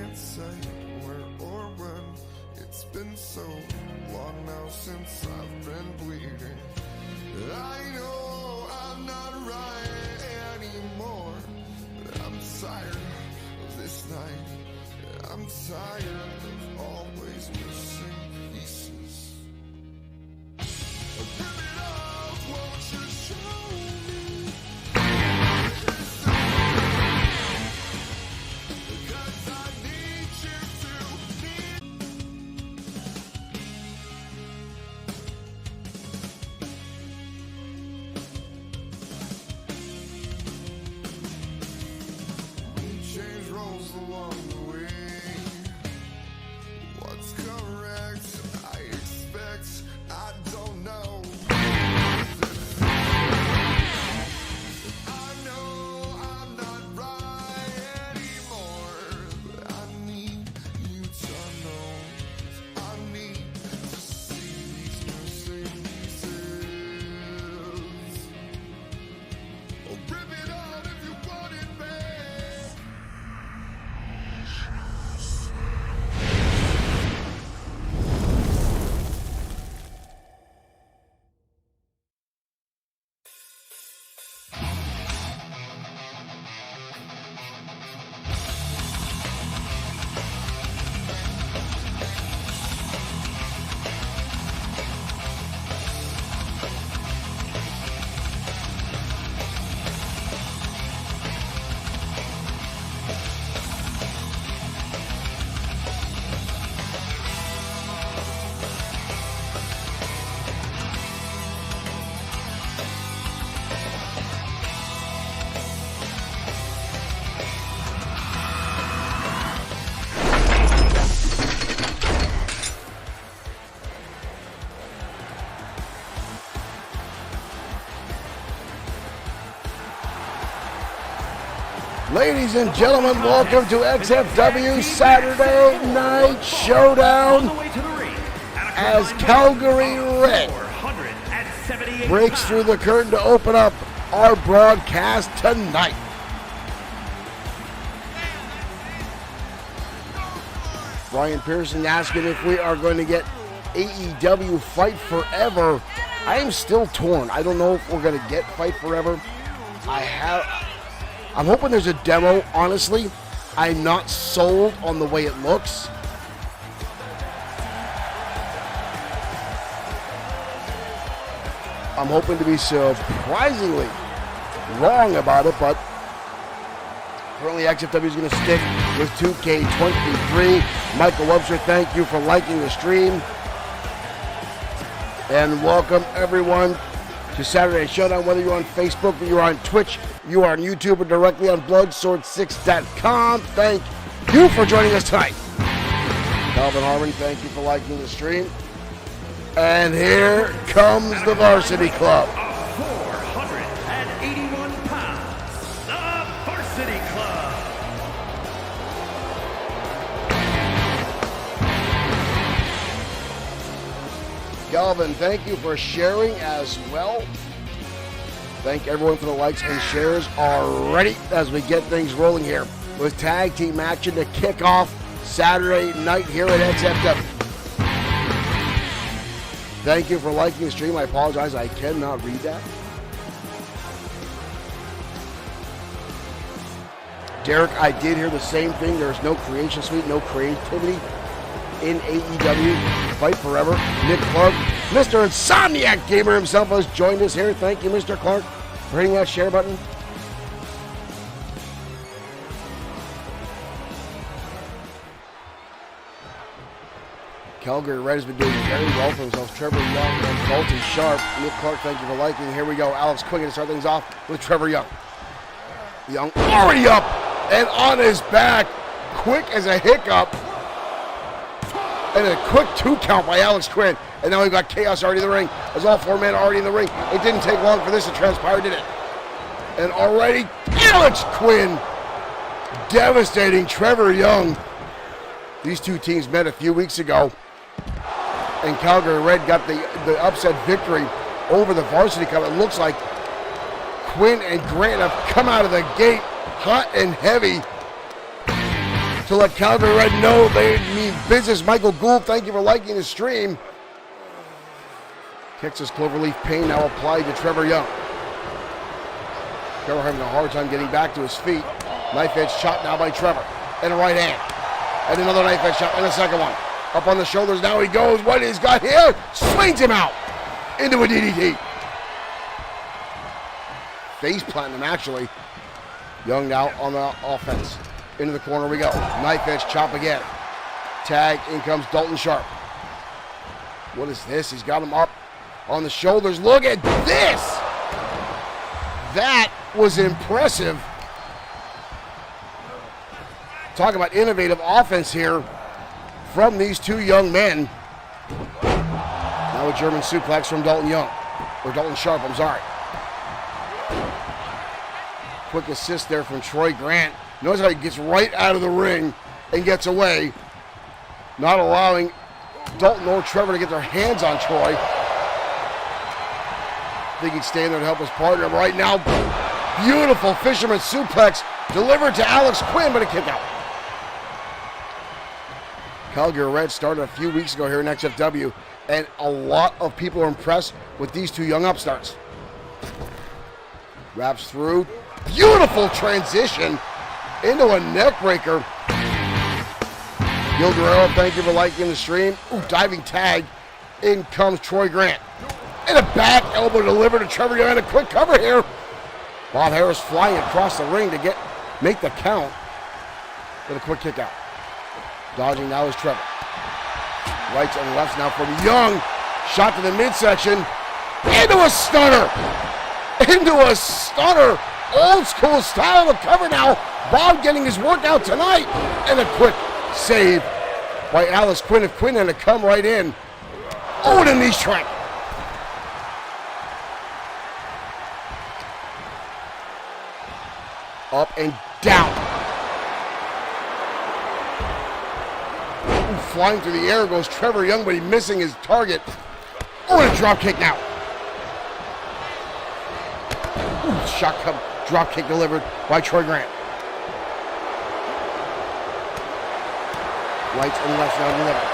can't say where or when. It's been so long now since I've been bleeding. I know I'm not right anymore, but I'm tired of this night. I'm tired of always missing pieces. Rip it off, won't you show me? 'Cause I need you to change roles along the way. What's correct? I expect. I don't know. I know I'm not right anymore, but I need you to know. I need to see these missing pieces. Oh, rip it out if you want it, man. Ladies and gentlemen, welcome to XFW Saturday Night Showdown as Calgary Red breaks through the curtain to open up our broadcast tonight. Brian Pearson asking if we are going to get AEW Fight Forever. I am still torn. I don't know if we're going to get Fight Forever. I'm hoping there's a demo, honestly. I'm not sold on the way it looks. I'm hoping to be surprisingly wrong about it, but currently XFW is going to stick with 2K23. Michael Webster, thank you for liking the stream. And welcome everyone to Saturday Showdown, whether you're on Facebook, or you're on Twitch, you are on YouTube, or directly on Bloodsword6.com. Thank you for joining us tonight. Calvin Harmon, thank you for liking the stream. And here comes the Varsity Club. 481 pounds, the Varsity Club. Galvin, thank you for sharing as well. Thank everyone for the likes and shares already as we get things rolling here with tag team action to kick off Saturday night here at XFW. Thank you for liking the stream. I apologize, I cannot read that. Derek, I did hear the same thing. There's no creation suite, no creativity in AEW Fight Forever. Nick Clark, Mr. Insomniac Gamer himself, has joined us here. Thank you, Mr. Clark, for hitting that share button. Calgary Red has been doing very well for himself. Trevor Young and Dalton Sharp. Nick Clark, thank you for liking. Here we go. Alex Quick to start things off with Trevor Young. Young already up and on his back. Quick as a hiccup. And a quick 2 count by Alex Quinn. And now we've got Chaos already in the ring. As all 4 men are already in the ring. It didn't take long for this to transpire, did it? And already Alex Quinn devastating Trevor Young. These two teams met a few weeks ago. And Calgary Red got the upset victory over the Varsity Club. It looks like Quinn and Grant have come out of the gate hot and heavy. to let Calgary Red know they mean business. Michael Gould, thank you for liking the stream. Kicks his cloverleaf pain now applied to Trevor Young. Trevor having a hard time getting back to his feet. Knife edge shot now by Trevor. And a right hand. And another knife edge shot and a second one. Up on the shoulders, now he goes. What he's got here? Swings him out into a DDT. Face planting him actually. Young now on the offense. Into the corner we go. Knife edge chop again. Tag, in comes Dalton Sharp. What is this? He's got him up on the shoulders. Look at this! That was impressive. Talk about innovative offense here from these two young men. Now a German suplex from Dalton Young. Or Dalton Sharp, I'm sorry. Quick assist there from Troy Grant. Notice how he gets right out of the ring and gets away. Not allowing Dalton or Trevor to get their hands on Troy. I think he'd stand there to help his partner. Right now, beautiful fisherman suplex delivered to Alex Quinn, but a kick out. Calgary Red started a few weeks ago here in XFW, and a lot of people are impressed with these two young upstarts. Wraps through. Beautiful transition into a neck breaker. Gil Guerrero, thank you for liking the stream. Ooh, diving tag. In comes Troy Grant. And a back elbow delivered to Trevor Young. And a quick cover here. Bob Harris flying across the ring to make the count. With a quick kick out. Dodging now is Trevor. Rights and lefts now from Young. Shot to the midsection. Into a stunner. Into a stunner. Old school style of cover now. Bob getting his workout tonight. And a quick save by Alex Quinn. If Quinn had to come right in. Oh, and a knee strike. Up and down. Ooh, flying through the air goes Trevor Young, but he's missing his target. Oh, and a drop kick now. Ooh, shotgun drop kick delivered by Troy Grant. Lights and left now delivered.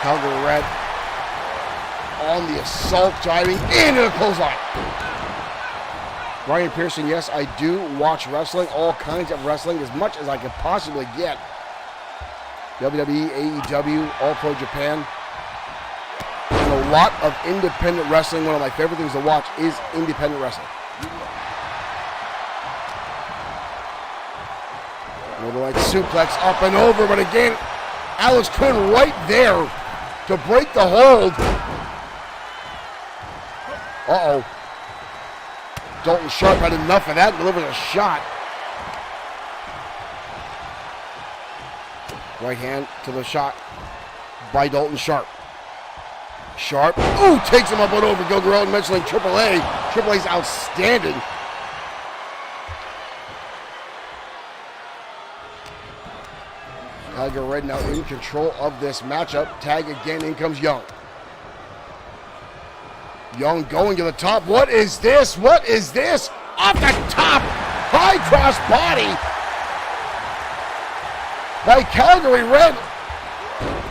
Calgary Red on the assault, diving into the clothesline. Brian Pearson, yes, I do watch wrestling, all kinds of wrestling, as much as I could possibly get. WWE, AEW, All Pro Japan. And a lot of independent wrestling. One of my favorite things to watch is independent wrestling. Another light suplex up and over, but again, Alex Quinn right there to break the hold. Uh-oh. Dalton Sharp had enough of that, delivers a shot. Right hand to the shot by Dalton Sharp. Sharp, ooh, takes him up and over. Gil Guerrero mentioning AAA. AAA's outstanding. Calgary Red now in control of this matchup. Tag again, in comes Young. Young going to the top. What is this? What is this? Off the top. High cross body by Calgary Red.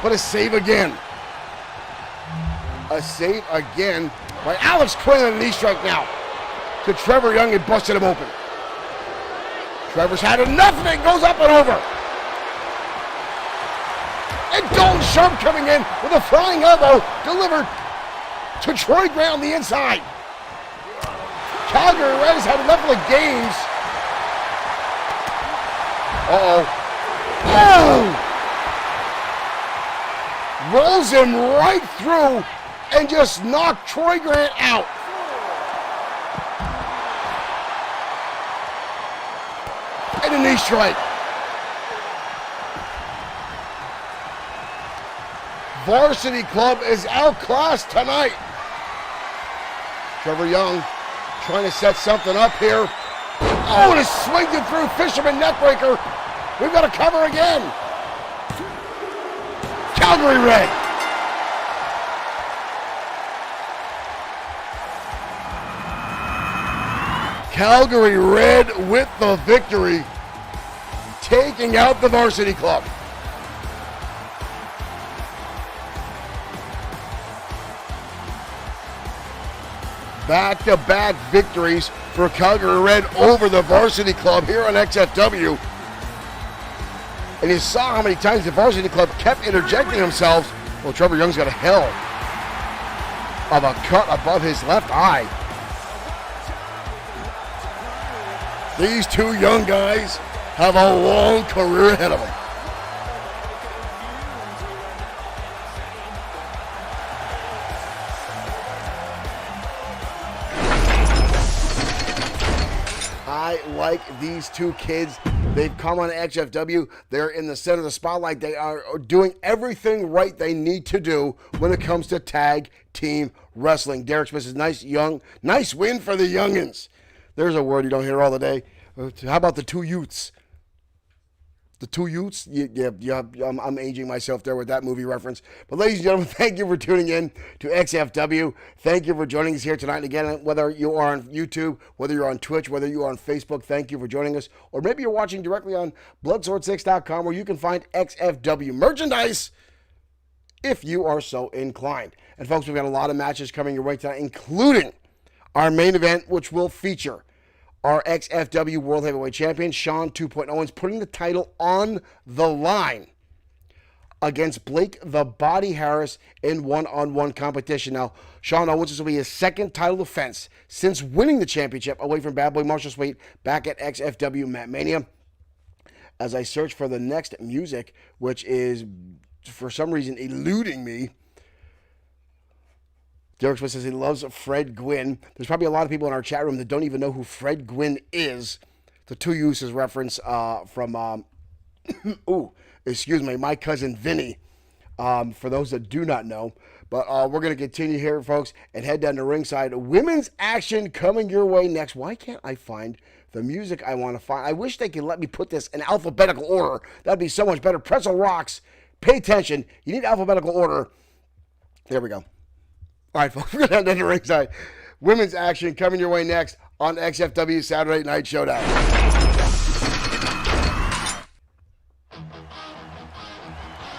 But a save again. A save again by Alex Quinn on a knee strike now to Trevor Young and busted him open. Trevor's had enough and it goes up and over. And Dalton Sharp coming in with a flying elbow delivered to Troy Grant on the inside. Calgary Red has had enough of the games. Uh-oh. Oh! Rolls him right through and just knocked Troy Grant out. And a knee strike. Varsity Club is outclassed tonight. Trevor Young trying to set something up here. Oh, and a swing it through Fisherman neckbreaker. We've got to cover again. Calgary Red. Calgary Red with the victory. taking out the Varsity Club. Back-to-back victories for Calgary Red over the Varsity Club here on XFW. And you saw how many times the Varsity Club kept interjecting themselves. Well, Trevor Young's got a hell of a cut above his left eye. These two young guys have a long career ahead of them. I like these two kids. They've come on XFW. They're in the center of the spotlight. They are doing everything right they need to do when it comes to tag team wrestling. Derek Smith is nice win for the youngins. There's a word you don't hear all the day. How about the two Utes? The two Utes? Yeah, I'm aging myself there with that movie reference. But ladies and gentlemen, thank you for tuning in to XFW. Thank you for joining us here tonight. And again, whether you are on YouTube, whether you're on Twitch, whether you are on Facebook, thank you for joining us. Or maybe you're watching directly on Bloodsword6.com, where you can find XFW merchandise if you are so inclined. And folks, we've got a lot of matches coming your way tonight, including our main event, which will feature our XFW World Heavyweight Champion, Sean 2.0, Owens, putting the title on the line against Blake the Body Harris in one-on-one competition. Now, Sean Owens, this will be his second title defense since winning the championship away from Bad Boy Marshall Sweet back at XFW Matt Mania. As I search for the next music, which is, for some reason, eluding me, Derek Smith says he loves Fred Gwynn. There's probably a lot of people in our chat room that don't even know who Fred Gwynn is. The two uses reference from, my cousin Vinny, for those that do not know. But we're going to continue here, folks, and head down to ringside. Women's action coming your way next. Why can't I find the music I want to find? I wish they could let me put this in alphabetical order. That'd be so much better. Pretzel rocks. Pay attention. You need alphabetical order. There we go. All right, folks, we're going to head to ringside. Women's action coming your way next on XFW Saturday Night Showdown.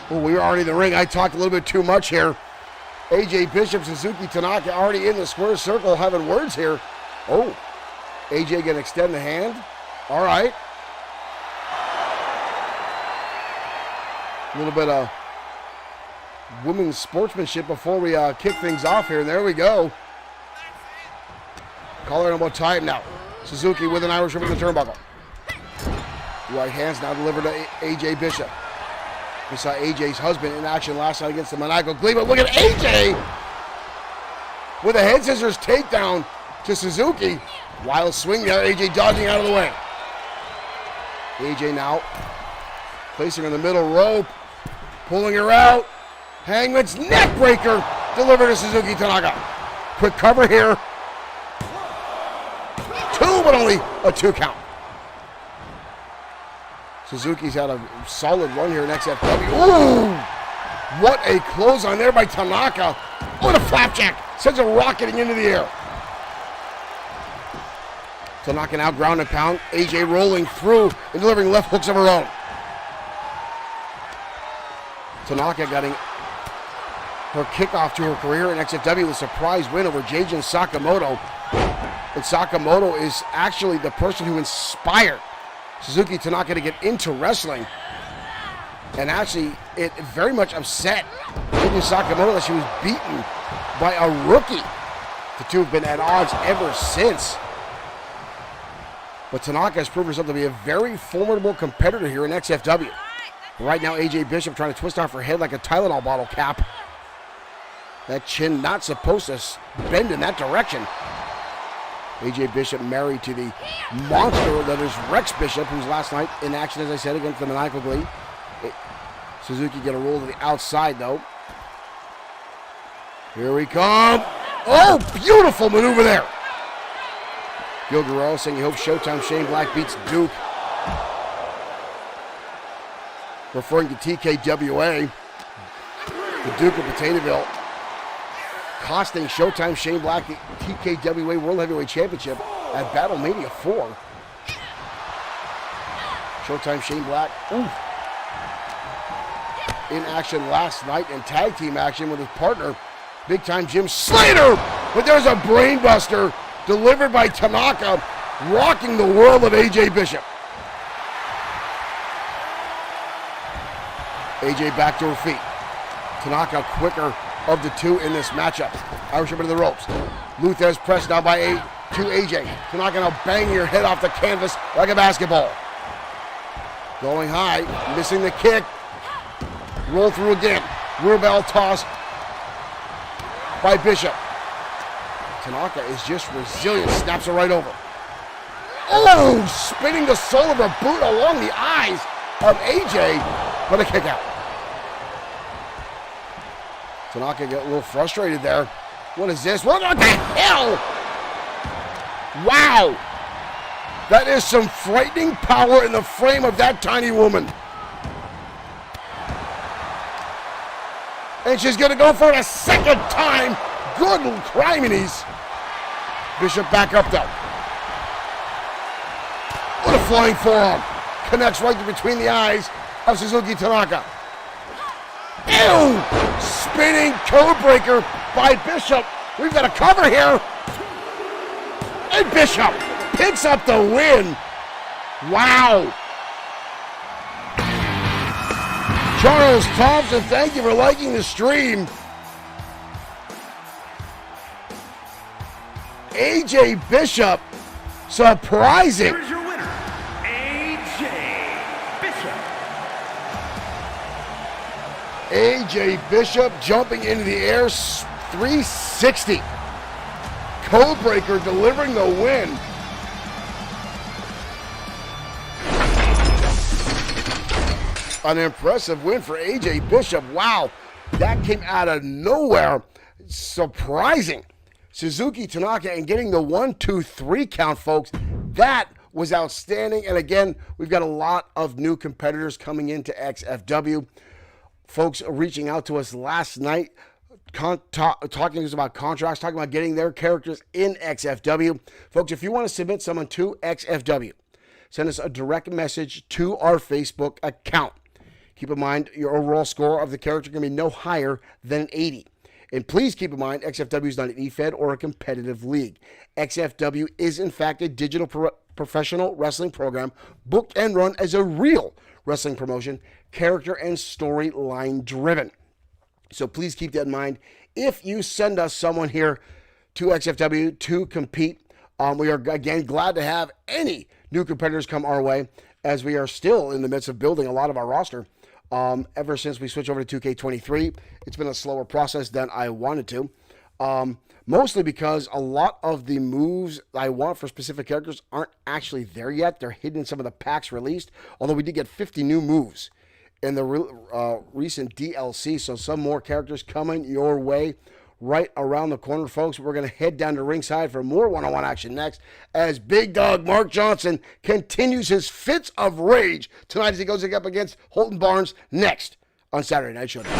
Oh, we're already in the ring. I talked a little bit too much here. AJ Bishop, Suzuki Tanaka already in the square circle having words here. Oh, AJ going to extend the hand. All right. A little bit of women's sportsmanship before we kick things off here. And there we go. Collar and elbow time now. Suzuki with an Irish whip in the turnbuckle. Right hands now delivered to AJ Bishop. We saw AJ's husband in action last night against the maniacal Glee, but look at AJ with a head scissors takedown to Suzuki. Wild swing there, AJ dodging out of the way. AJ now placing her in the middle rope, pulling her out. Hangman's neck breaker delivered to Suzuki Tanaka. Quick cover here. Two, but only a 2 count. Suzuki's had a solid run here in XFW. Ooh! What a clothesline there by Tanaka. What a flapjack. Sends it rocketing into the air. Tanaka now ground and pound. AJ rolling through and delivering left hooks of her own. Tanaka getting her kickoff to her career in XFW, the surprise win over Jajin Sakamoto. And Sakamoto is actually the person who inspired Suzuki Tanaka to get into wrestling. And actually, it very much upset Jajin Sakamoto that she was beaten by a rookie. The two have been at odds ever since. But Tanaka has proven herself to be a very formidable competitor here in XFW. Right now, AJ Bishop trying to twist off her head like a Tylenol bottle cap. That chin not supposed to bend in that direction. AJ Bishop married to the monster that is Rex Bishop, who's last night in action, as I said, against the maniacal Glee. Suzuki get a roll to the outside, though. Here we come. Oh, beautiful maneuver there. Gil Guerrero saying he hopes Showtime Shane Black beats Duke. Referring to TKWA, the Duke of Potatoeville, costing Showtime Shane Black the TKWA World Heavyweight Championship at Battlemania 4. Showtime Shane Black. Ooh. In action last night in tag team action with his partner, big time Jim Slater. But there's a brainbuster delivered by Tanaka, rocking the world of AJ Bishop. AJ back to her feet. Tanaka quicker of the two in this matchup. Irish up into the ropes. Luthez pressed down by to AJ. Tanaka now banging her head off the canvas like a basketball. Going high, missing the kick. Roll through again. Rear bell toss by Bishop. Tanaka is just resilient. Snaps her right over. Oh, spinning the sole of her boot along the eyes of AJ, but a kick out. Tanaka get a little frustrated there. What is this? What the hell? Wow. That is some frightening power in the frame of that tiny woman. And she's going to go for it a second time. Good criminies. Bishop back up though. What a flying forearm. Connects right between the eyes of Suzuki Tanaka. Ew! Spinning code breaker by Bishop. We've got a cover here. And Bishop picks up the win. Wow. Charles Thompson, thank you for liking the stream. AJ Bishop, surprising. Here's your winner, AJ Bishop. AJ Bishop jumping into the air, 360. Codebreaker delivering the win. An impressive win for AJ Bishop. Wow, that came out of nowhere. Surprising. Suzuki Tanaka and getting the 1, 2, 3 count, folks. That was outstanding. And again, we've got a lot of new competitors coming into XFW. Folks reaching out to us last night, talking to us about contracts, talking about getting their characters in XFW. Folks, if you want to submit someone to XFW, send us a direct message to our Facebook account. Keep in mind, your overall score of the character can be no higher than an 80. And please keep in mind, XFW is not an E-Fed or a competitive league. XFW is, in fact, a digital professional wrestling program booked and run as a real wrestling promotion, character and storyline driven. So please keep that in mind. If you send us someone here to XFW to compete, we are, again, glad to have any new competitors come our way, as we are still in the midst of building a lot of our roster. Ever since we switched over to 2K23, it's been a slower process than I wanted to. Mostly because a lot of the moves I want for specific characters aren't actually there yet. They're hidden in some of the packs released, although we did get 50 new moves in the recent DLC, so some more characters coming your way right around the corner, folks. We're going to head down to ringside for more one-on-one action next as Big Dog Mark Johnson continues his fits of rage tonight as he goes up against Holton Barnes next on Saturday Night Showdown.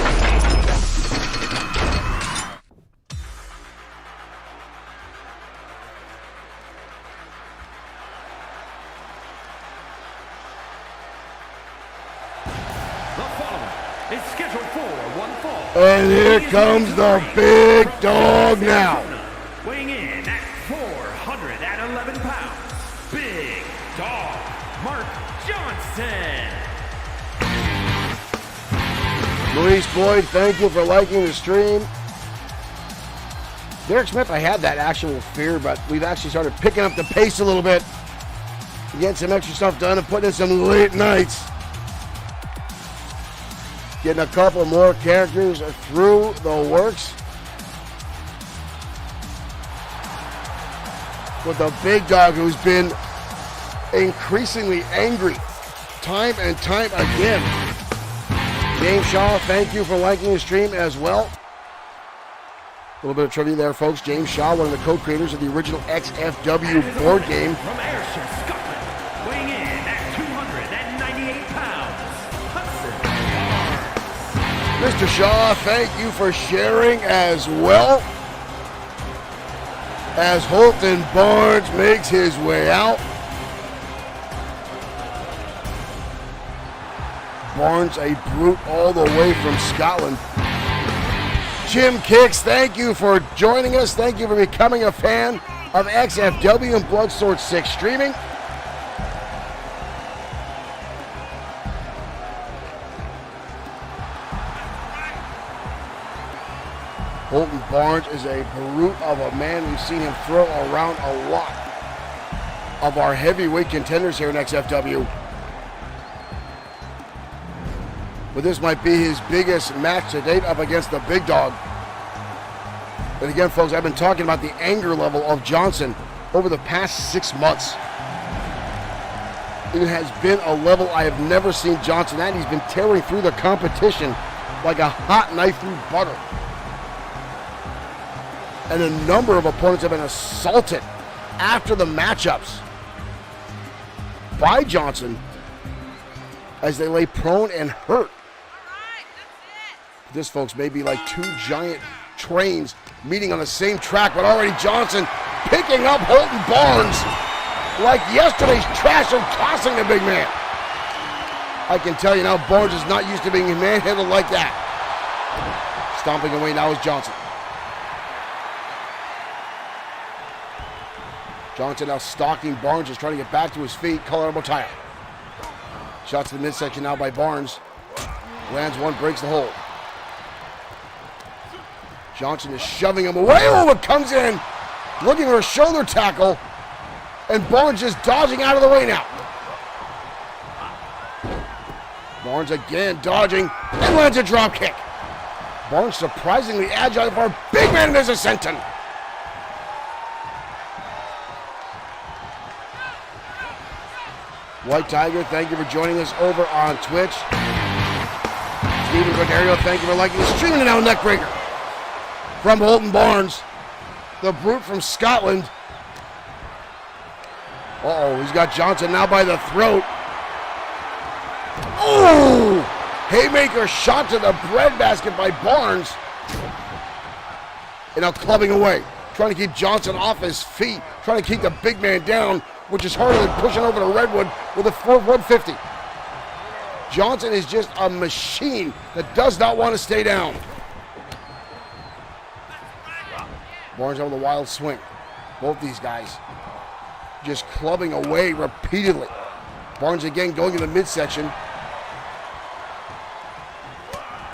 And here comes the big dog now. Weighing in at 411 pounds, Big Dog Mark Johnson. Luis Boyd, thank you for liking the stream. Derek Smith, I had that actual fear, but we've actually started picking up the pace a little bit. Getting some extra stuff done and putting in some late nights. Getting a couple more characters through the works. With the big dog who's been increasingly angry time and time again. James Shaw, thank you for liking the stream as well. A little bit of trivia there, folks. James Shaw, one of the co-creators of the original XFW board game. From Ayrshire, Scotland, weighing in at 298 pounds, Mr. Shaw, thank you for sharing as well. As Holton Barnes makes his way out. Barnes, a brute all the way from Scotland. Jim Kicks, thank you for joining us. Thank you for becoming a fan of XFW and Bloodsword6 Streaming. Holton Barnes is a brute of a man. We've seen him throw around a lot of our heavyweight contenders here in XFW. But this might be his biggest match to date up against the big dog. And again, folks, I've been talking about the anger level of Johnson over the past 6 months. It has been a level I have never seen Johnson at. He's been tearing through the competition like a hot knife through butter. And a number of opponents have been assaulted after the matchups by Johnson as they lay prone and hurt. This, folks, may be like two giant trains meeting on the same track, but already Johnson picking up Holton Barnes like yesterday's trash and tossing the big man. I can tell you now, Barnes is not used to being manhandled like that. Stomping away now is Johnson. Johnson now stalking Barnes, just trying to get back to his feet. Collar elbow tie. Shots to the midsection now by Barnes. Lands one, breaks the hold. Johnson is shoving him away. Oh, it comes in. Looking for a shoulder tackle. And Barnes just dodging out of the way now. Barnes again dodging and lands a drop kick. Barnes surprisingly agile for a big man in his ascension. White Tiger, thank you for joining us over on Twitch. Steven Corderio, thank you for liking the stream. And now neckbreaker from Holton Barnes, the brute from Scotland. Uh-oh, he's got Johnson now by the throat. Oh! Haymaker shot to the breadbasket by Barnes. And now clubbing away, trying to keep Johnson off his feet, trying to keep the big man down, which is harder than pushing over to Redwood with a 150. Johnson is just a machine that does not want to stay down. Barnes on the wild swing. Both these guys just clubbing away repeatedly. Barnes again going in the midsection.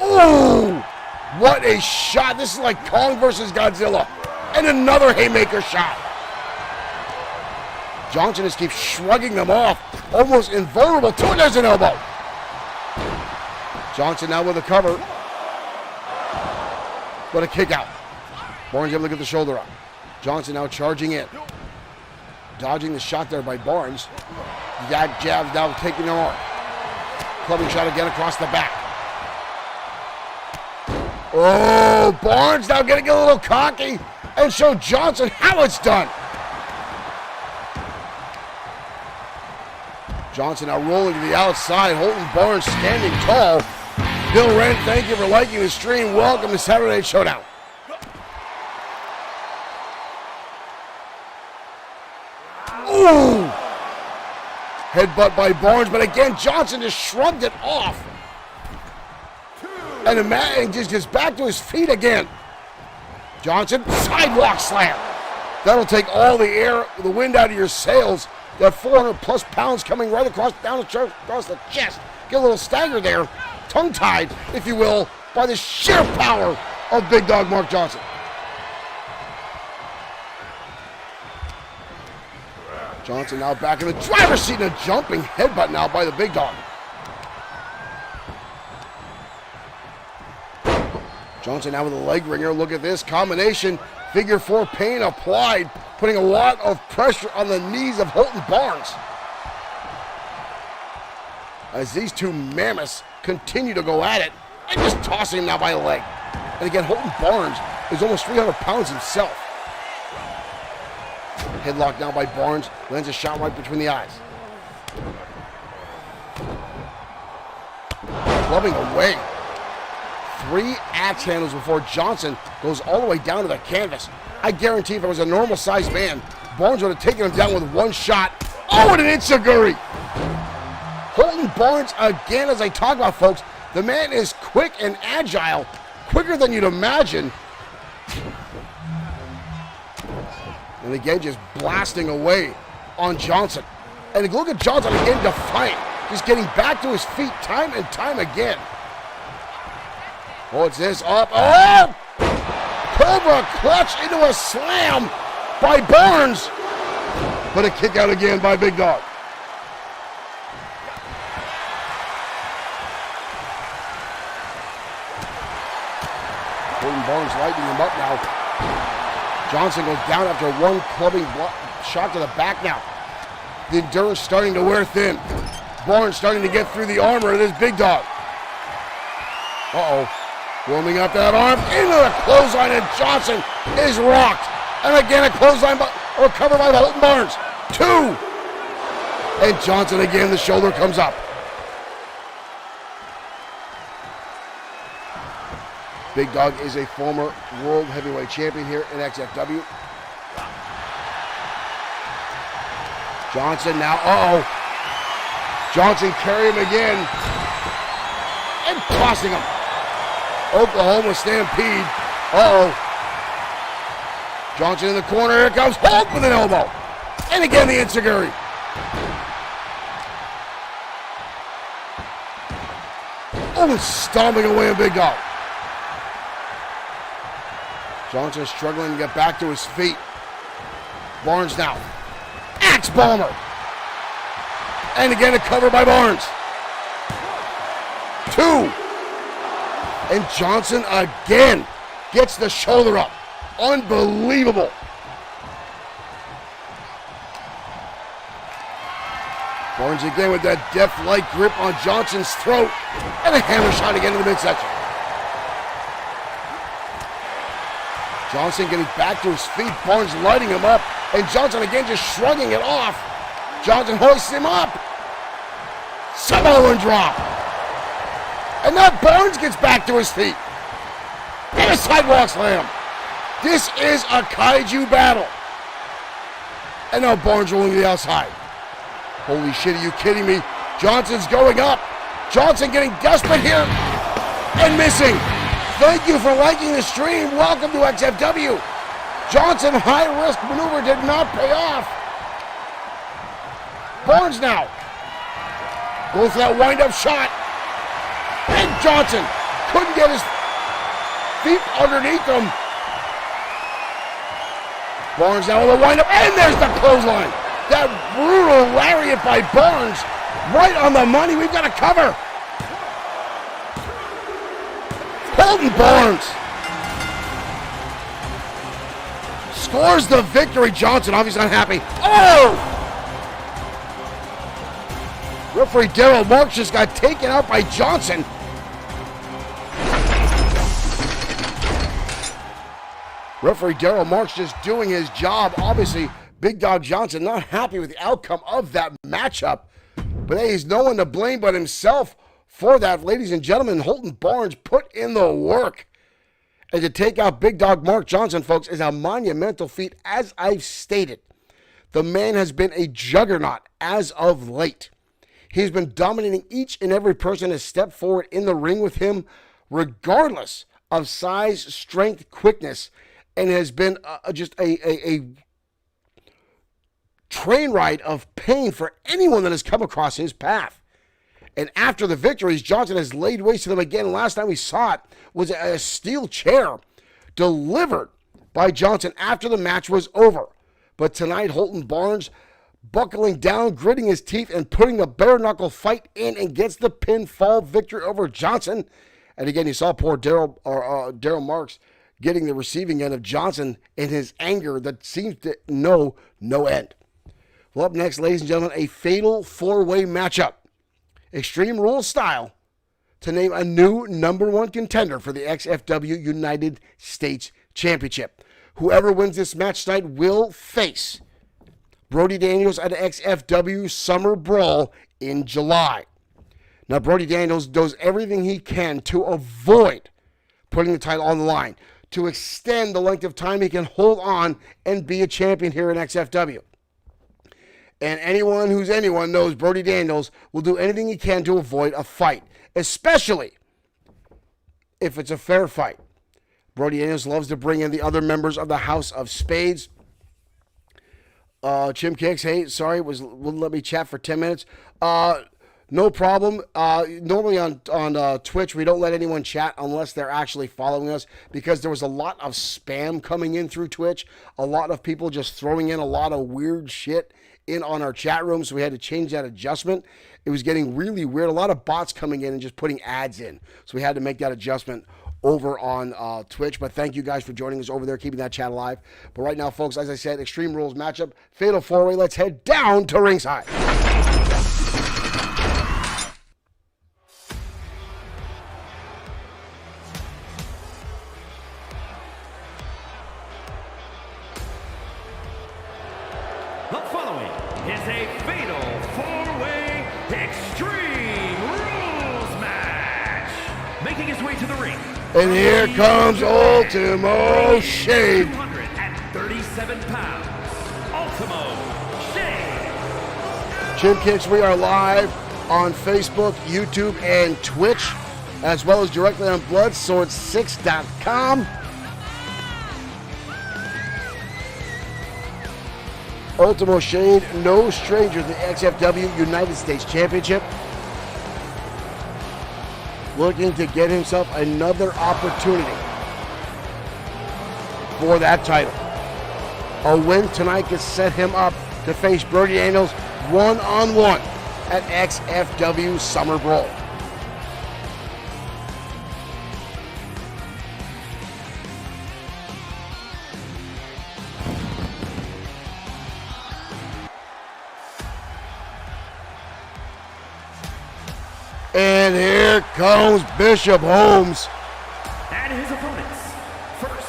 Oh! What a shot. This is like Kong versus Godzilla. And another haymaker shot. Johnson just keeps shrugging them off. Almost invulnerable to it. There's an elbow. Johnson now with a cover. But a kick out. Barnes able to get the shoulder up. Johnson now charging in. Dodging the shot there by Barnes. That jab now taking him on. Clubbing shot again across the back. Oh, Barnes now getting a little cocky and show Johnson how it's done. Johnson now rolling to the outside. Holton Barnes standing tall. Bill Wren, thank you for liking the stream. Welcome to Saturday Night Showdown. Ooh! Headbutt by Barnes, but again, Johnson just shrugged it off. And the man just gets back to his feet again. Johnson, sidewalk slam. That'll take all the air, the wind out of your sails. That 400-plus pounds coming right across the chest. Get a little stagger there, tongue-tied, if you will, by the sheer power of Big Dog Mark Johnson. Johnson now back in the driver's seat and a jumping headbutt now by the Big Dog. Johnson now with a leg ringer. Look at this combination. Figure four pain applied, putting a lot of pressure on the knees of Holton Barnes. As these two mammoths continue to go at it and just tossing him now by the leg. And again, Holton Barnes is almost 300 pounds himself. Headlock now by Barnes, lands a shot right between the eyes. Clubbing away. 3 axe handles before Johnson goes all the way down to the canvas. I guarantee if it was a normal-sized man, Barnes would have taken him down with one shot. Oh, and an enziguri! Holton Barnes again, as I talk about, folks. The man is quick and agile, quicker than you'd imagine. And again, just blasting away on Johnson. And look at Johnson again, defiant. Just getting back to his feet time and time again. What's this? Up. Oh! Cobra clutch into a slam by Barnes. But a kick out again by Big Dog. Holton Barnes lighting him up now. Johnson goes down after one clubbing shot to the back now. The endurance starting to wear thin. Barnes starting to get through the armor of this Big Dog. Uh-oh. Warming up that arm into the clothesline, and Johnson is rocked. And again, a clothesline recovered by Holton Barnes. 2. And Johnson again, the shoulder comes up. Big Dog is a former world heavyweight champion here in XFW. Johnson now, uh-oh. Johnson carry him again. And tossing him. Oklahoma Stampede. Uh-oh. Johnson in the corner. Here comes Holt with an elbow. And again, the enziguri. Oh, stomping away a Big Dog. Johnson struggling to get back to his feet. Barnes now. Axe bomber. And again, a cover by Barnes. 2. And Johnson again gets the shoulder up. Unbelievable. Barnes again with that death-like grip on Johnson's throat. And a hammer shot again in the midsection. Johnson getting back to his feet. Barnes lighting him up. And Johnson again just shrugging it off. Johnson hoists him up. Samoan drop. And now Barnes gets back to his feet. And a sidewalk slam. This is a kaiju battle. And now Barnes rolling to the outside. Holy shit, are you kidding me? Johnson's going up. Johnson getting desperate here. And missing. Thank you for liking the stream. Welcome to XFW. Johnson high-risk maneuver did not pay off. Barnes now. Goes for that wind-up shot. And Johnson couldn't get his feet underneath him. Barnes now with a wind-up. And there's the clothesline. That brutal lariat by Barnes. Right on the money. We've got a cover. Holton Barnes scores the victory. Johnson obviously not happy. Oh! Referee Daryl Marks just got taken out by Johnson. Referee Daryl Marks just doing his job. Obviously, Big Dog Johnson not happy with the outcome of that matchup. But hey, he's no one to blame but himself for that. Ladies and gentlemen, Holton Barnes put in the work. And to take out Big Dog Mark Johnson, folks, is a monumental feat. As I've stated, the man has been a juggernaut as of late. He's been dominating each and every person that stepped forward in the ring with him, regardless of size, strength, quickness, and has been just a train ride of pain for anyone that has come across his path. And after the victories, Johnson has laid waste to them again. Last time we saw it was a steel chair delivered by Johnson after the match was over. But tonight, Holton Barnes buckling down, gritting his teeth, and putting the bare-knuckle fight in and gets the pinfall victory over Johnson. And again, you saw poor Daryl Marks getting the receiving end of Johnson in his anger that seems to know no end. Well, up next, ladies and gentlemen, a fatal four-way matchup. Extreme Rules style to name a new #1 contender for the XFW United States Championship. Whoever wins this match tonight will face Brody Daniels at XFW Summer Brawl in July. Now, Brody Daniels does everything he can to avoid putting the title on the line, to extend the length of time he can hold on and be a champion here in XFW. And anyone who's anyone knows Brody Daniels will do anything he can to avoid a fight, especially if it's a fair fight. Brody Daniels loves to bring in the other members of the House of Spades. Chim Kicks, hey, sorry, wouldn't let me chat for 10 minutes. No problem. Normally on Twitch, we don't let anyone chat unless they're actually following us, because there was a lot of spam coming in through Twitch. A lot of people just throwing in a lot of weird shit in on our chat room, so we had to change that adjustment. It was getting really weird. A lot of bots coming in and just putting ads in, so we had to make that adjustment over on Twitch. But thank you guys for joining us over there, keeping that chat alive. But right now, folks, as I said, Extreme Rules matchup, Fatal 4-Way. Let's head down to ringside. The following is a Fatal 4-Way Extreme Rules match. Making his way to the ring. And here comes Ultimo Shade. 237 pounds. Ultimo Shade. Chim Kicks, we are live on Facebook, YouTube, and Twitch, as well as directly on Bloodsword6.com. Ultimo Shade, no stranger to the XFW United States Championship. Looking to get himself another opportunity for that title. A win tonight could set him up to face Brody Daniels one-on-one at XFW Summer Brawl. And here comes Bishop Holmes. And his opponents, first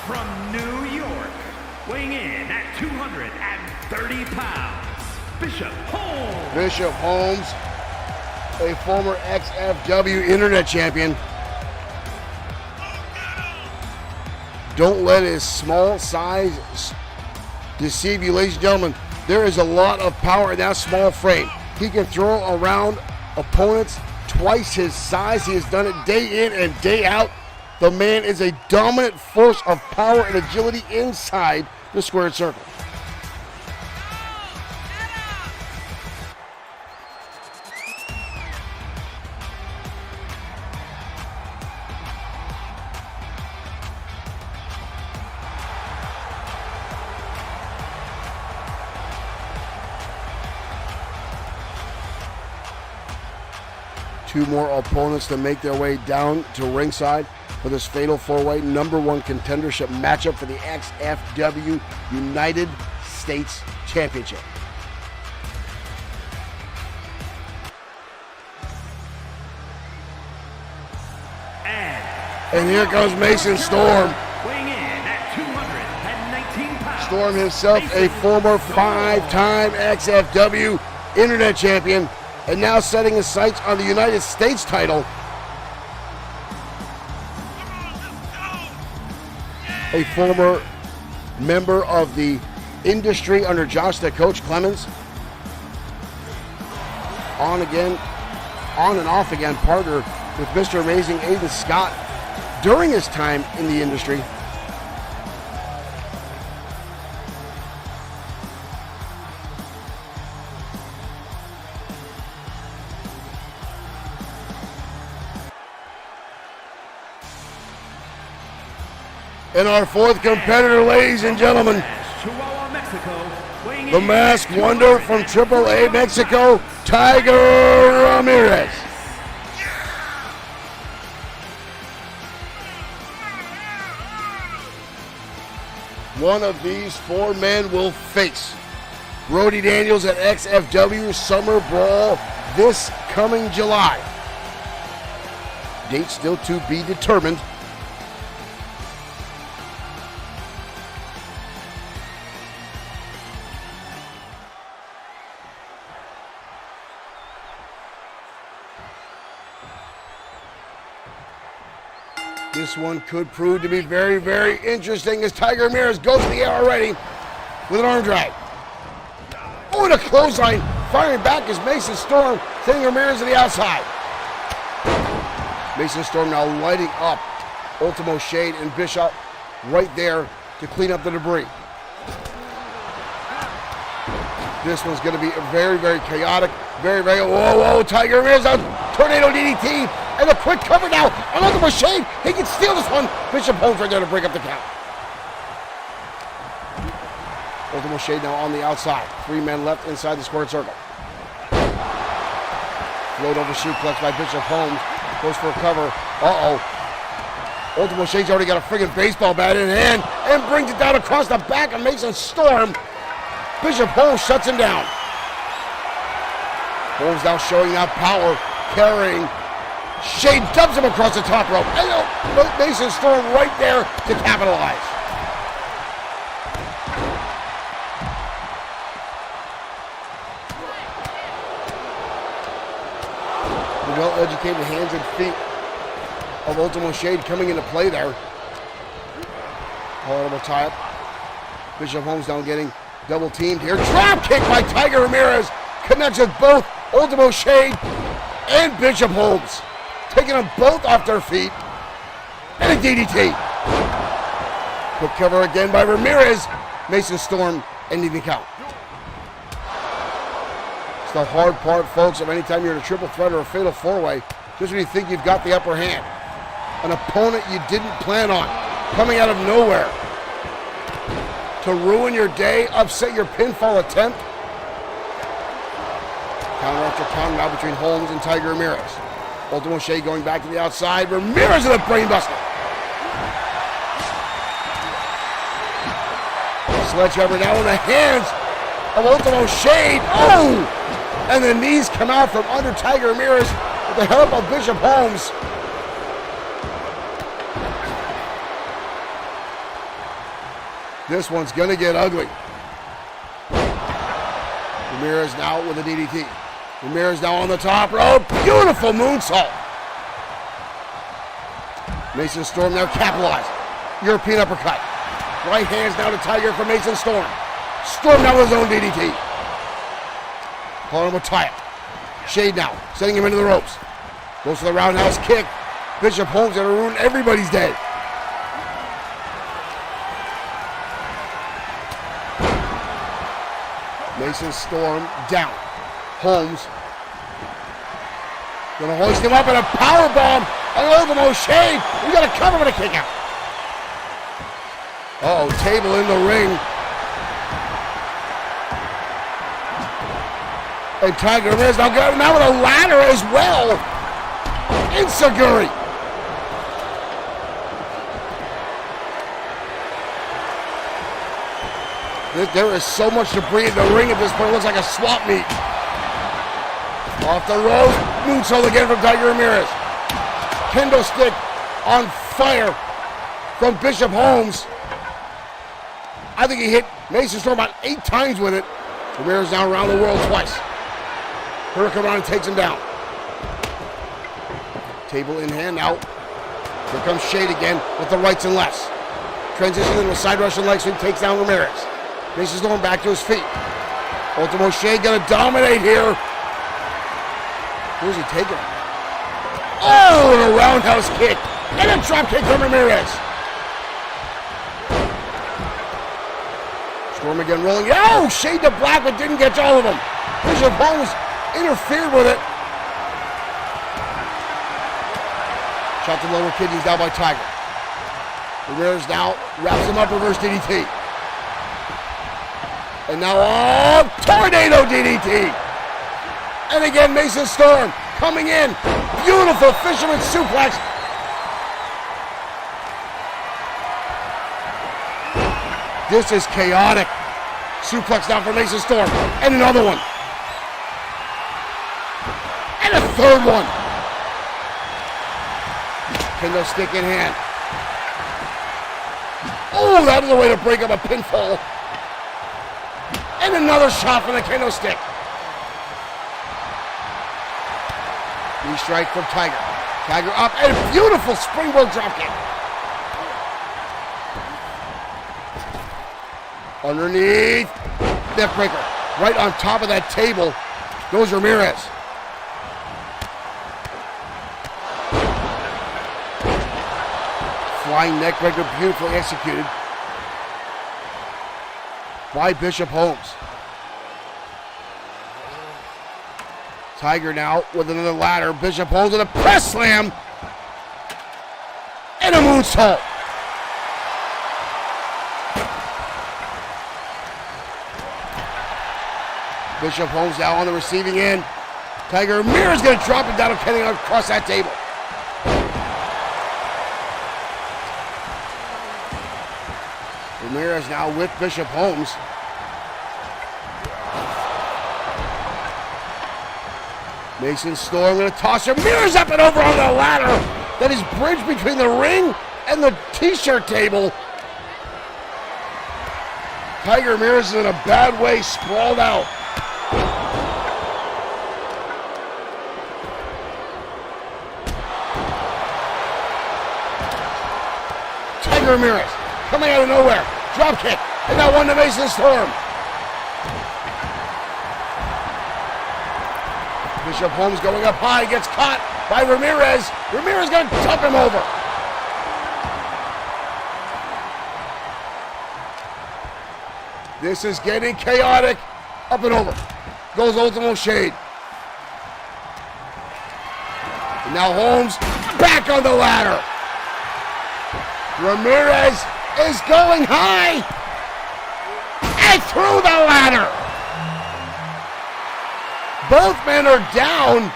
from New York, weighing in at 230 pounds, Bishop Holmes. Bishop Holmes, a former XFW Internet champion. Don't let his small size deceive you, ladies and gentlemen. There is a lot of power in that small frame. He can throw around opponents twice his size. He has done it day in and day out. The man is a dominant force of power and agility inside the squared circle. Two more opponents to make their way down to ringside for this Fatal 4-Way #1 contendership matchup for the XFW United States Championship. And here comes Mason Storm. Weighing in at 219 pounds. Storm himself, a former 5-time XFW Internet champion, and now setting his sights on the United States title. A former member of the industry under Josh the Coach Clemens. On and off again, partner with Mr. Amazing Aiden Scott during his time in the industry. And our fourth competitor, ladies and gentlemen, the masked wonder from AAA Mexico, Tiger Ramirez. One of these four men will face Brody Daniels at XFW Summer Brawl this coming July. Date still to be determined. This one could prove to be very, very interesting as Tiger Ramirez goes to the air already with an arm drag. Oh, Oh, and a clothesline. Firing back is Mason Storm, sending Ramirez to the outside. Mason Storm now lighting up Ultimo Shade and Bishop right there to clean up the debris. This one's going to be very, very chaotic. Very, whoa, Tiger Ramirez out. Tornado DDT. And a quick cover now on Ultimo Shade. He can steal this one. Bishop Holmes right there to break up the count. Ultimo Shade now on the outside. 3 men left inside the squared circle. Float over suplex by Bishop Holmes. Goes for a cover. Ultimo Shade's already got a friggin' baseball bat in hand and brings it down across the back of Mason Storm. Bishop Holmes shuts him down. Holmes now showing that power, carrying. Shade dumps him across the top rope. And Mason Storm right there to capitalize. The well-educated hands and feet of Ultimo Shade coming into play there. Horrible tie-up. Bishop Holmes now getting double teamed here. Drop kick by Tiger Ramirez. Connects with both Ultimo Shade and Bishop Holmes. Taking them both off their feet. And a DDT. Quick cover again by Ramirez. Mason Storm ending the count. It's the hard part, folks, of any time you're in a triple threat or a fatal four-way, just when you think you've got the upper hand. An opponent you didn't plan on, coming out of nowhere to ruin your day, upset your pinfall attempt. Counter after counter now between Holmes and Tiger Ramirez. Ultimo Shade going back to the outside. Ramirez with a brainbuster. Sledgehammer now in the hands of Ultimo Shade. Oh! And the knees come out from under Tiger Ramirez with the help of Bishop Holmes. This one's going to get ugly. Ramirez now with a DDT. Ramirez now on the top rope. Beautiful moonsault. Mason Storm now capitalized. European uppercut. Right hands now to Tiger for Mason Storm. Storm now with his own DDT. Calling him a tie-up. Shade now, sending him into the ropes. Goes for the roundhouse kick. Bishop Holmes going to ruin everybody's day. Mason Storm down. Holmes gonna hoist him up in a powerbomb on Ultimo Shade. We got a cover with a kick out. Table in the ring. And Tiger Ramirez now got him out with a ladder as well. Enziguri. There is so much debris in the ring at this point. It looks like a swap meet. Off the ropes. Moonsault again from Tiger Ramirez. Kendo stick on fire from Bishop Holmes. I think he hit Mason Storm about 8 times with it. Ramirez now around the world twice. Hurricane Rana takes him down. Table in hand now. Here comes Shade again with the rights and lefts. Transition into a side Russian leg sweep, takes down Ramirez. Mason's going back to his feet. Ultimo Shade gonna dominate here. Who's he taking? Oh, and a roundhouse kick. And a drop kick from Ramirez. Storm again rolling. Oh, Shade to black, but didn't catch all of them. Bishop Holmes interfered with it. Shot to lower kidneys down by Tiger. Ramirez now wraps him up, reverse DDT. And now, tornado DDT. And again, Mason Storm coming in. Beautiful fisherman suplex. This is chaotic. Suplex down for Mason Storm. And another one. And a third one. Kendo stick in hand. Oh, that is a way to break up a pinfall. And another shot from the kendo stick. Knee strike from Tiger. Tiger up, and a beautiful springboard dropkick. Underneath. Neck breaker. right on top of that table goes Ramirez. Flying neckbreaker, beautifully executed by Bishop Holmes. Tiger now with another ladder. Bishop Holmes with a press slam and a moonsault. Bishop Holmes now on the receiving end. Tiger Ramirez going to drop him down, heading across that table. Ramirez now with Bishop Holmes. Mason Storm going to toss Ramirez up and over on the ladder that is bridged between the ring and the t-shirt table. Tiger Ramirez is in a bad way, sprawled out. Tiger Ramirez coming out of nowhere. Drop kick. And that one to Mason Storm. Bishop Holmes going up high. Gets caught by Ramirez. Ramirez going to tip him over. This is getting chaotic. Up and over. Goes Ultimo Shade. And now Holmes back on the ladder. Ramirez is going high and through the ladder. Both men are down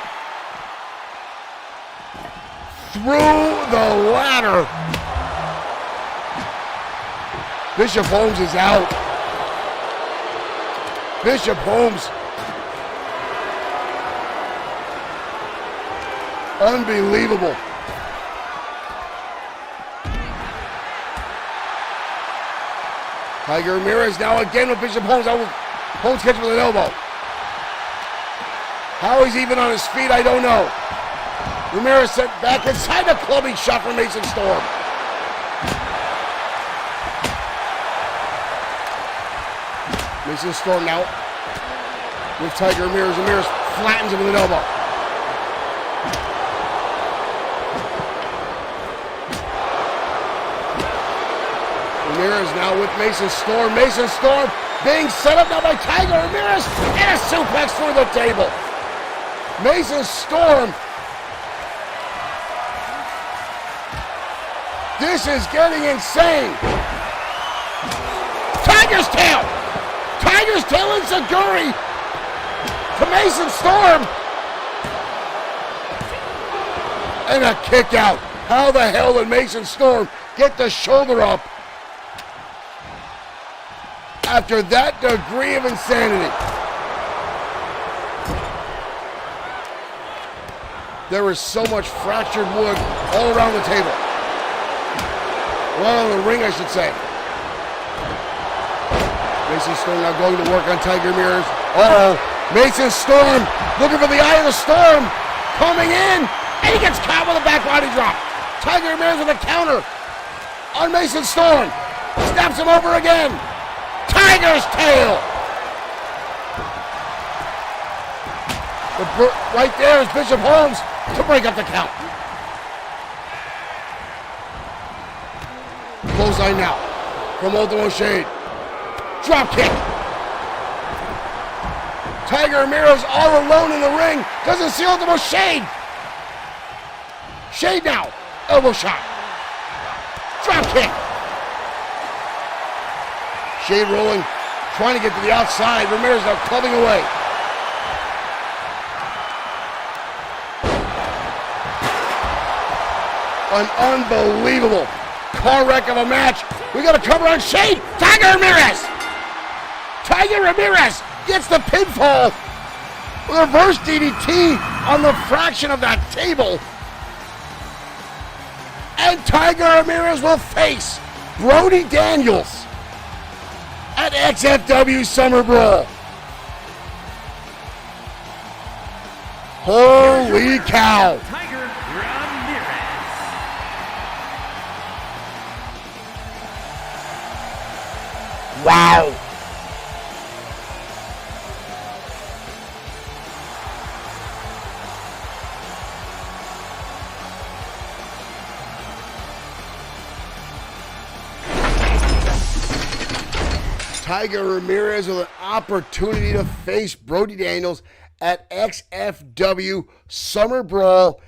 through the ladder. Bishop Holmes is out. Bishop Holmes. Unbelievable. Tiger Ramirez now again with Bishop Holmes. Holmes catches with an elbow. How he's even on his feet, I don't know. Ramirez sent back inside, a clubbing shot from Mason Storm. Mason Storm now with Tiger Ramirez. Ramirez flattens him with an elbow. Ramirez now with Mason Storm. Mason Storm being set up now by Tiger Ramirez and a suplex through the table. Mason Storm. This is getting insane. Tiger's tail. Tiger's tail and Saguri to Mason Storm. And a kick out. How the hell did Mason Storm get the shoulder up after that degree of insanity? There was so much fractured wood all around the table. Well, in the ring, I should say. Mason Storm now going to work on Tiger Ramirez. Uh-oh. Mason Storm looking for the eye of the storm. Coming in. And he gets caught with a back body drop. Tiger Ramirez with a counter on Mason Storm. Snaps him over again. Tiger's tail. Right there is Bishop Holmes to break up the count. Clothesline now from Ultimo Shade. Drop kick. Tiger Ramirez all alone in the ring. Doesn't see Ultimo Shade. Shade now. Elbow shot. Drop kick. Shade rolling. Trying to get to the outside. Ramirez now clubbing away. An unbelievable car wreck of a match. We got a cover on Shade. Tiger Ramirez. Tiger Ramirez gets the pinfall. Reverse DDT on the fraction of that table. And Tiger Ramirez will face Brody Daniels at XFW Summer Brawl. Holy cow. Wow. Tiger Ramirez with an opportunity to face Brody Daniels at XFW Summer Brawl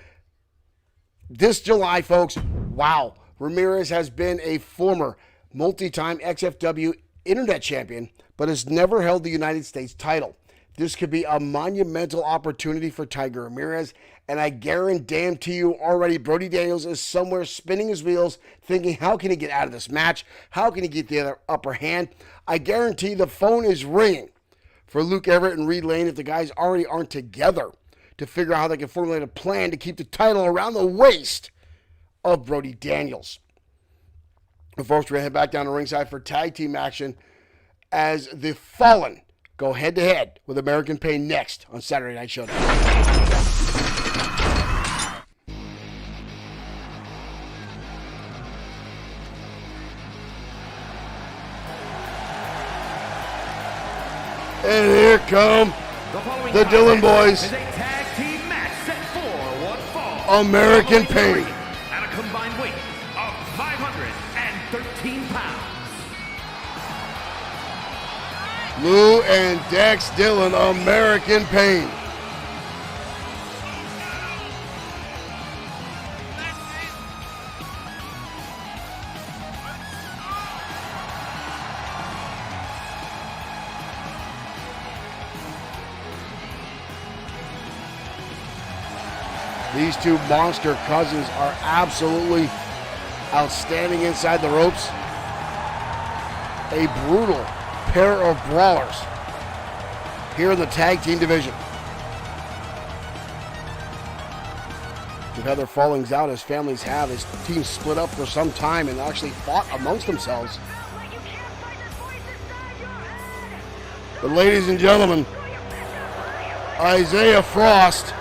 this July, folks. Wow. Ramirez has been a former multi-time XFW Internet champion, but has never held the United States title. This could be a monumental opportunity for Tiger Ramirez, and I guarantee you already Brody Daniels is somewhere spinning his wheels thinking, how can he get out of this match? How can he get the other upper hand? I guarantee the phone is ringing for Luke Everett and Reed Lane if the guys already aren't together to figure out how they can formulate a plan to keep the title around the waist of Brody Daniels. And folks, we're going to head back down to ringside for tag team action as the Fallen go head-to-head with American Pain next on Saturday Night Showdown. And here come the Dillon boys. Is a tag team match set for one fall. American Pain. At a combined weight of 513 pounds. Lou and Dex Dillon, American Pain. These two monster cousins are absolutely outstanding inside the ropes. A brutal pair of brawlers here in the tag team division. They've had their fallings out as families have, as teams split up for some time and actually fought amongst themselves. But ladies and gentlemen, Isaiah Frost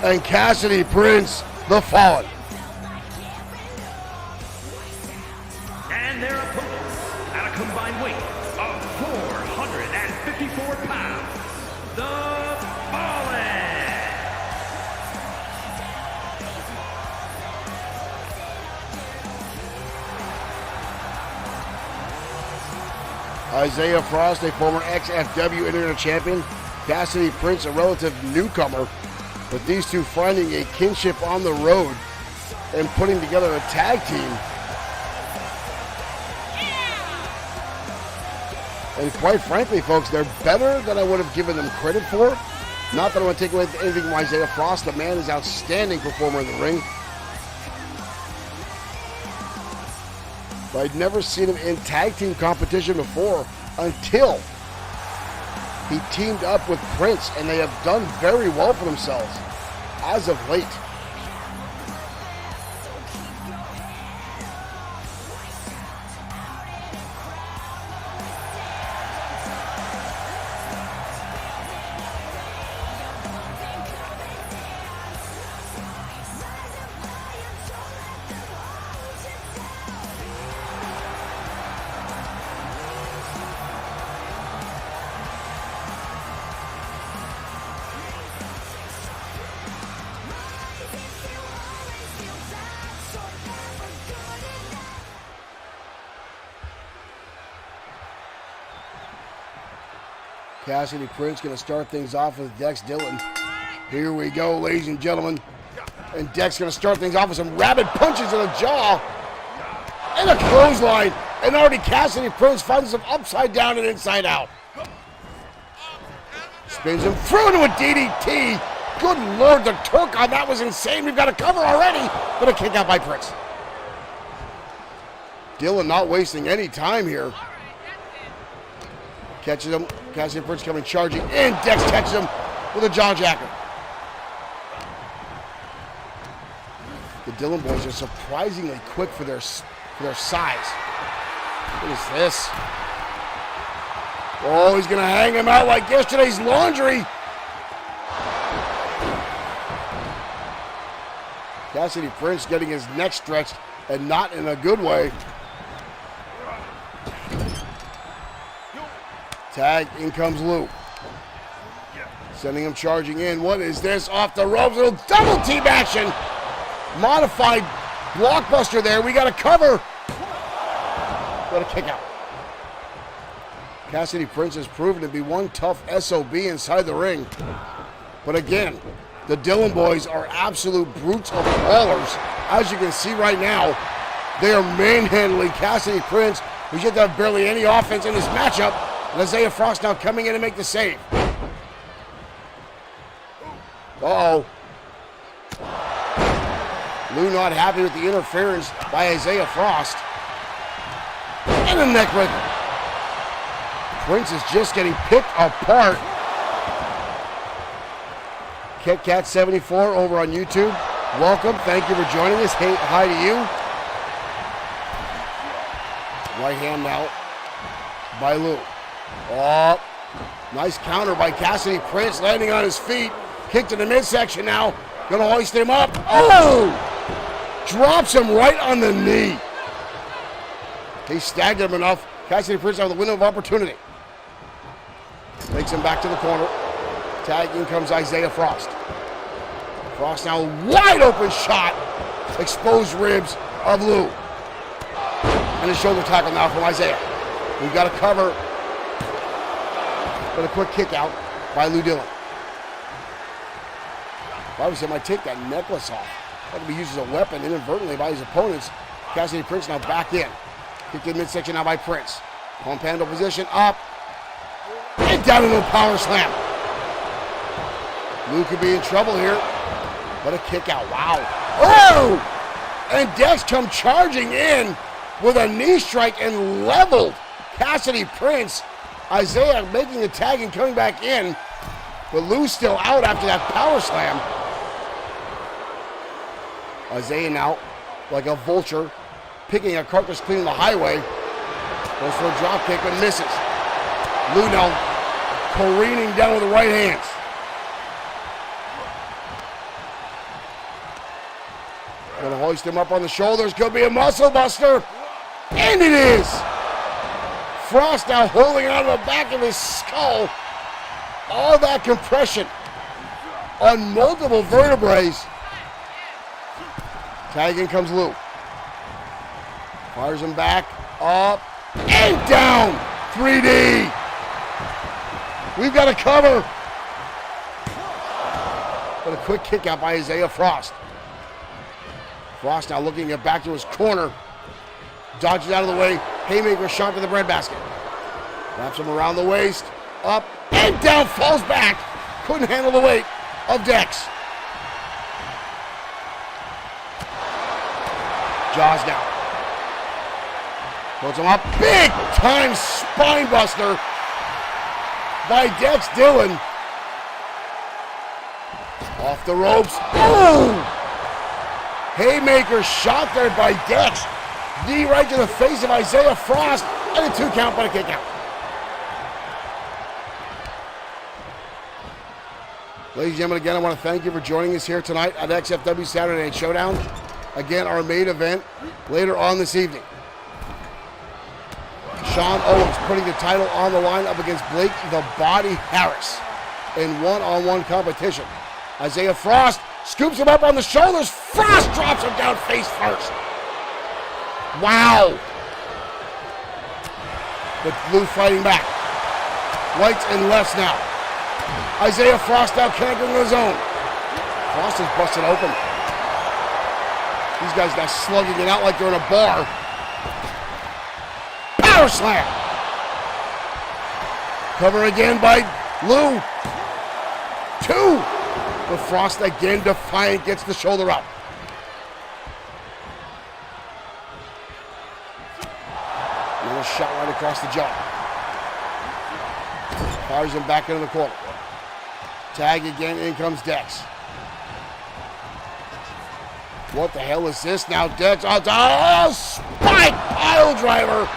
and Cassidy Prince, the Fallen. And their opponents at a combined weight of 454 pounds, the Fallen. Isaiah Frost, a former XFW Internet champion. Cassidy Prince, a relative newcomer. But these two finding a kinship on the road and putting together a tag team. And quite frankly, folks, they're better than I would have given them credit for. Not that I want to take away anything from Isaiah Frost. The man is an outstanding performer in the ring. But I'd never seen him in tag team competition before until he teamed up with Prince, and they have done very well for themselves as of late. Cassidy Prince going to start things off with Dex Dillon. Here we go, ladies and gentlemen. And Dex going to start things off with some rabid punches in the jaw. And a clothesline. And already Cassidy Prince finds him upside down and inside out. Spins him through into a DDT. Good Lord, the torque on that was insane. We've got a cover already. But a kick out by Prince. Dillon not wasting any time here. Catches him. Cassidy Prince coming charging in. Dex catches him with a jaw jacker. The Dillon boys are surprisingly quick for their size. What is this? Oh, he's going to hang him out like yesterday's laundry. Cassidy Prince getting his neck stretched, and not in a good way. Tag, in comes Lou. Sending him charging in. What is this? Off the ropes, little double team action. Modified blockbuster there. We got a cover. Got a kick out. Cassidy Prince has proven to be one tough SOB inside the ring. But again, the Dillon boys are absolute brutes of brawlers. As you can see right now, they are manhandling Cassidy Prince, who's yet to have barely any offense in this matchup. And Isaiah Frost now coming in to make the save. Uh-oh. Lou not happy with the interference by Isaiah Frost. And a neck breaker. Prince is just getting picked apart. KitKat74 over on YouTube. Welcome. Thank you for joining us. Hey, hi to you. Right hand now by Lou. Oh, nice counter by Cassidy Prince, landing on his feet. Kick to the midsection now. Gonna hoist him up. Oh! Drops him right on the knee. He staggered him enough. Cassidy Prince out of the window of opportunity. Takes him back to the corner. Tag in comes Isaiah Frost. Frost now wide open shot. Exposed ribs of Lou. And a shoulder tackle now from Isaiah. We've got a cover. But a quick kick out by Lou Dillon. Obviously, might take that necklace off. That could be used as a weapon inadvertently by his opponents. Cassidy Prince now back in. Kicked in midsection now by Prince. Palm handle position up. And down into a power slam. Lou could be in trouble here. What a kick out. Wow. Oh! And Dex come charging in with a knee strike and leveled Cassidy Prince. Isaiah making the tag and coming back in. But Lou's still out after that power slam. Isaiah now, like a vulture, picking a carcass clean on the highway. Goes for a drop kick but misses. Lou now careening down with the right hands. Gonna hoist him up on the shoulders. Could be a muscle buster. And it is. Frost now holding on to the back of his skull. All that compression on multiple vertebrae. Tag in comes Lou. Fires him back, up, and down. 3D. We've got a cover. But a quick kick out by Isaiah Frost. Frost now looking to get back to his corner. Dodges out of the way. Haymaker shot to the breadbasket. Wraps him around the waist. Up and down. Falls back. Couldn't handle the weight of Dex. Jaws now. Puts him up. Big time spine buster by Dex Dillon. Off the ropes. Oh! Haymaker shot there by Dex. Knee right to the face of Isaiah Frost. And a 2 count, but a kick out. Ladies and gentlemen, again, I want to thank you for joining us here tonight at XFW Saturday Night Showdown. Again, our main event later on this evening. Sean Owens putting the title on the line up against Blake the Body Harris in one-on-one competition. Isaiah Frost scoops him up on the shoulders. Frost drops him down face first. Wow. But Lou fighting back. Rights and lefts now. Isaiah Frost now connecting on his own. Frost is busted open. These guys now slugging it out like they're in a bar. Power slam. Cover again by Lou. 2. But Frost again defiant, gets the shoulder up. Another shot right across the jaw. Fires him back into the corner. Tag again, in comes Dex. What the hell is this now, Dex? Oh, spike pile driver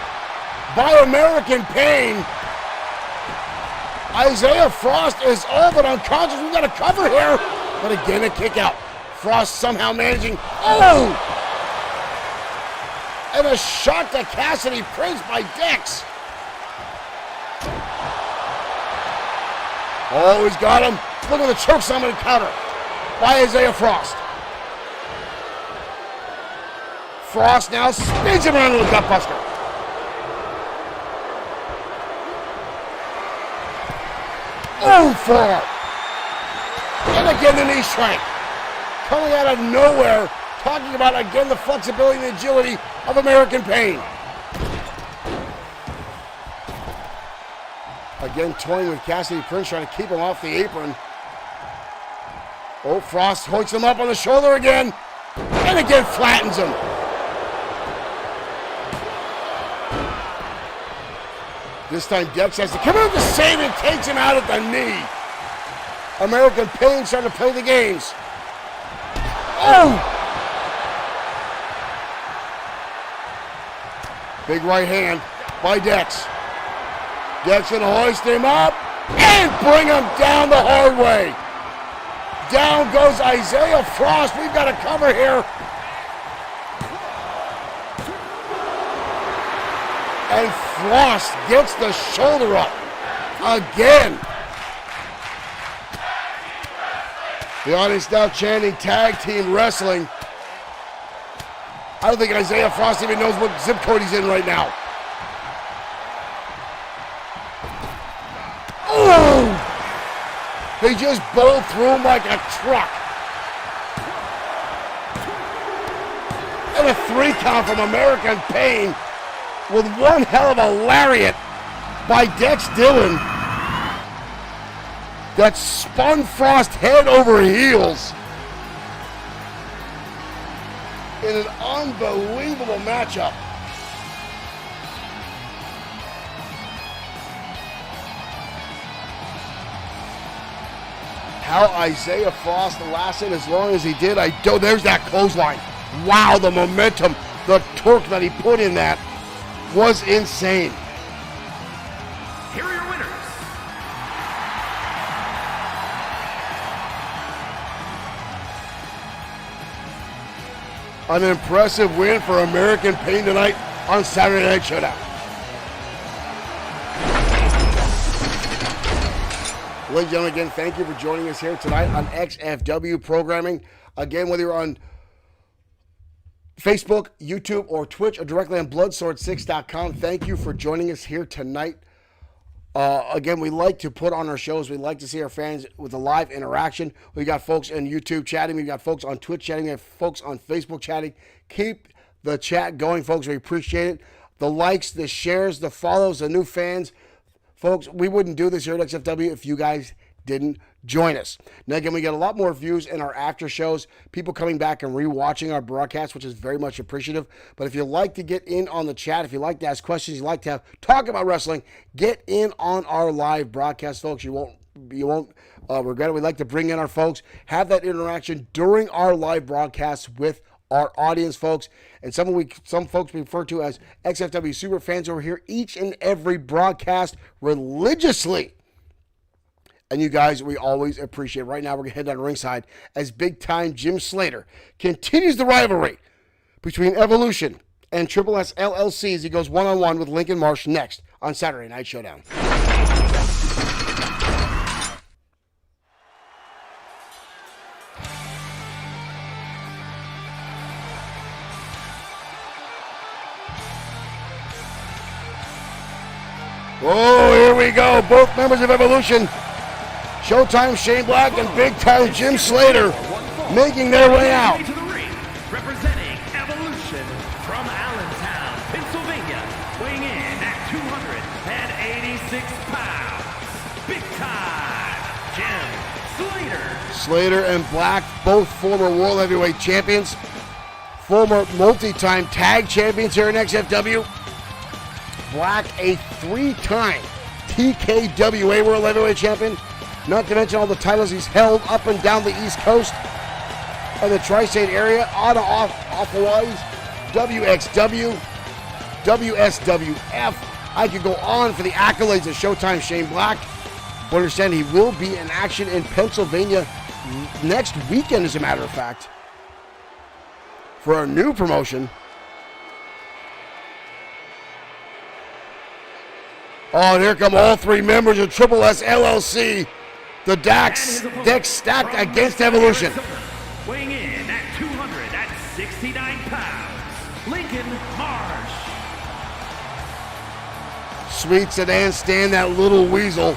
by American Pain. Isaiah Frost is all but unconscious. We've got a cover here. But again, a kick out. Frost somehow managing. Oh! And a shot to Cassidy Prince by Dex. Oh, he's got him. Look at the choke slam and counter by Isaiah Frost. Frost now spins him around with a gutbuster. Oh, forearm. And again, the knee strike. Coming out of nowhere, talking about, again, the flexibility and agility of American Pain. Again, toying with Cassidy Prince, trying to keep him off the apron. Oh, Frost hoiks him up on the shoulder again. And again, flattens him. This time, Dex has to come out to save and takes him out at the knee. American Pain starting to play the games. Oh! Big right hand by Dex. Dex gonna hoist him up and bring him down the hard way. Down goes Isaiah Frost. We've got a cover here. And Frost gets the shoulder up again. The audience now chanting tag team wrestling. I don't think Isaiah Frost even knows what zip code he's in right now. Oh! They just bowled through him like a truck. And a 3 count from American Pain with one hell of a lariat by Dex Dillon that spun Frost head over heels in an unbelievable matchup. How Isaiah Frost lasted as long as he did, there's that clothesline. Wow, the momentum, the torque that he put in that was insane. Here are your winners. An impressive win for American Pain tonight on Saturday Night Showdown. Ladies and gentlemen, again, thank you for joining us here tonight on XFW programming. Again, whether you're on Facebook, YouTube, or Twitch, or directly on Bloodsword6.com, thank you for joining us here tonight. Again, we like to put on our shows. We like to see our fans with a live interaction. We got folks on YouTube chatting. We got folks on Twitch chatting. We have folks on Facebook chatting. Keep the chat going, folks. We appreciate it. The likes, the shares, the follows, the new fans. Folks, we wouldn't do this here at XFW if you guys didn't join us. Now, again, we get a lot more views in our after shows, people coming back and rewatching our broadcast, which is very much appreciative. But if you like to get in on the chat, if you like to ask questions, you like to talk about wrestling, get in on our live broadcast, folks. You won't regret it. We like to bring in our folks, have that interaction during our live broadcasts with our audience, folks, and some folks refer to as XFW super fans over here each and every broadcast religiously. And you guys, we always appreciate it. Right now, we're going to head down to ringside as big-time Jim Slater continues the rivalry between Evolution and Triple S LLC as he goes one-on-one with Lincoln Marsh next on Saturday Night Showdown. Oh, here we go. Both members of Evolution, Showtime Shane Black and Big Time Jim Slater, making their way out. To the ring, representing Evolution from Allentown, Pennsylvania, weighing in at 286 pounds. Big Time Jim Slater. Slater and Black, both former World Heavyweight Champions, former multi-time tag champions here in XFW. Black, a 3-time TKWA World Heavyweight Champion, not to mention all the titles he's held up and down the East Coast and the tri-state area, on and off Hawaii's, WXW, WSWF. I could go on for the accolades of Showtime Shane Black, but understand he will be in action in Pennsylvania next weekend, as a matter of fact, for a new promotion. Oh, and here come all three members of Triple S LLC. The deck stacked against Evolution. Weighing in at 269 pounds, Lincoln Marsh. Sweet Sedan Stan, that little weasel.